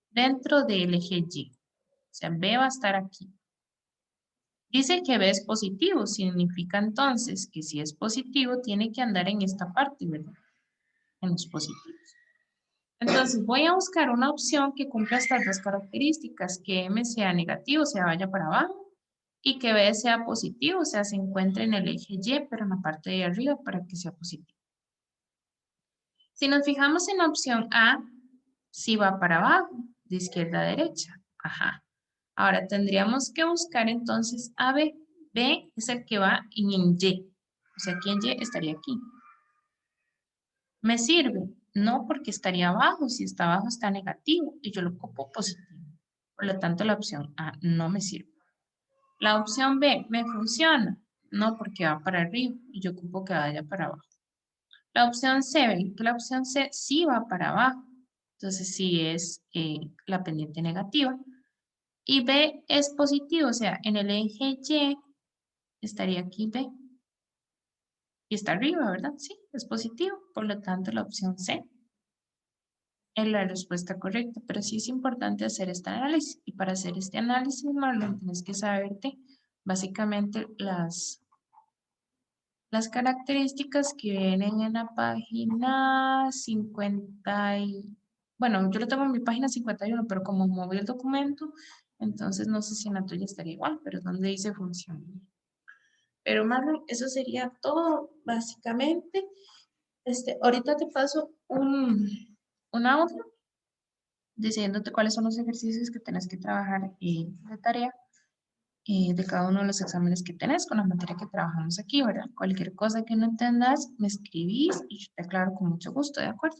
dentro del eje Y. O sea, B va a estar aquí. Dice que B es positivo, significa entonces que si es positivo, tiene que andar en esta parte, ¿verdad? En los positivos. Entonces, voy a buscar una opción que cumpla estas dos características, que M sea negativo, o sea, vaya para abajo, y que B sea positivo, o sea, se encuentre en el eje Y, pero en la parte de arriba para que sea positivo. Si nos fijamos en la opción A, sí va para abajo, de izquierda a derecha. Ajá. Ahora tendríamos que buscar entonces a B. B es el que va en Y. O sea, aquí en Y estaría aquí. ¿Me sirve? No, porque estaría abajo. Si está abajo está negativo y yo lo ocupo positivo. Por lo tanto, la opción A no me sirve. La opción B, ¿me funciona? No, porque va para arriba y yo ocupo que vaya para abajo. La opción C, ¿ven? Que la opción C sí va para abajo. Entonces sí es la pendiente negativa. Y B es positivo, o sea, en el eje Y estaría aquí B. Y está arriba, ¿verdad? Sí, es positivo. Por lo tanto, la opción C es la respuesta correcta. Pero sí es importante hacer este análisis. Y para hacer este análisis, Marlon, tienes que saberte básicamente las características que vienen en la página 50 y... Bueno, yo lo tengo en mi página 51, pero como moví el documento, entonces no sé si en la tuya estaría igual, pero es donde dice función. Pero Marlon, eso sería todo, básicamente. Ahorita te paso un audio diciéndote cuáles son los ejercicios que tienes que trabajar de tarea de cada uno de los exámenes que tenés con la materia que trabajamos aquí, ¿verdad? Cualquier cosa que no entendas, me escribís y yo te aclaro con mucho gusto, ¿de acuerdo?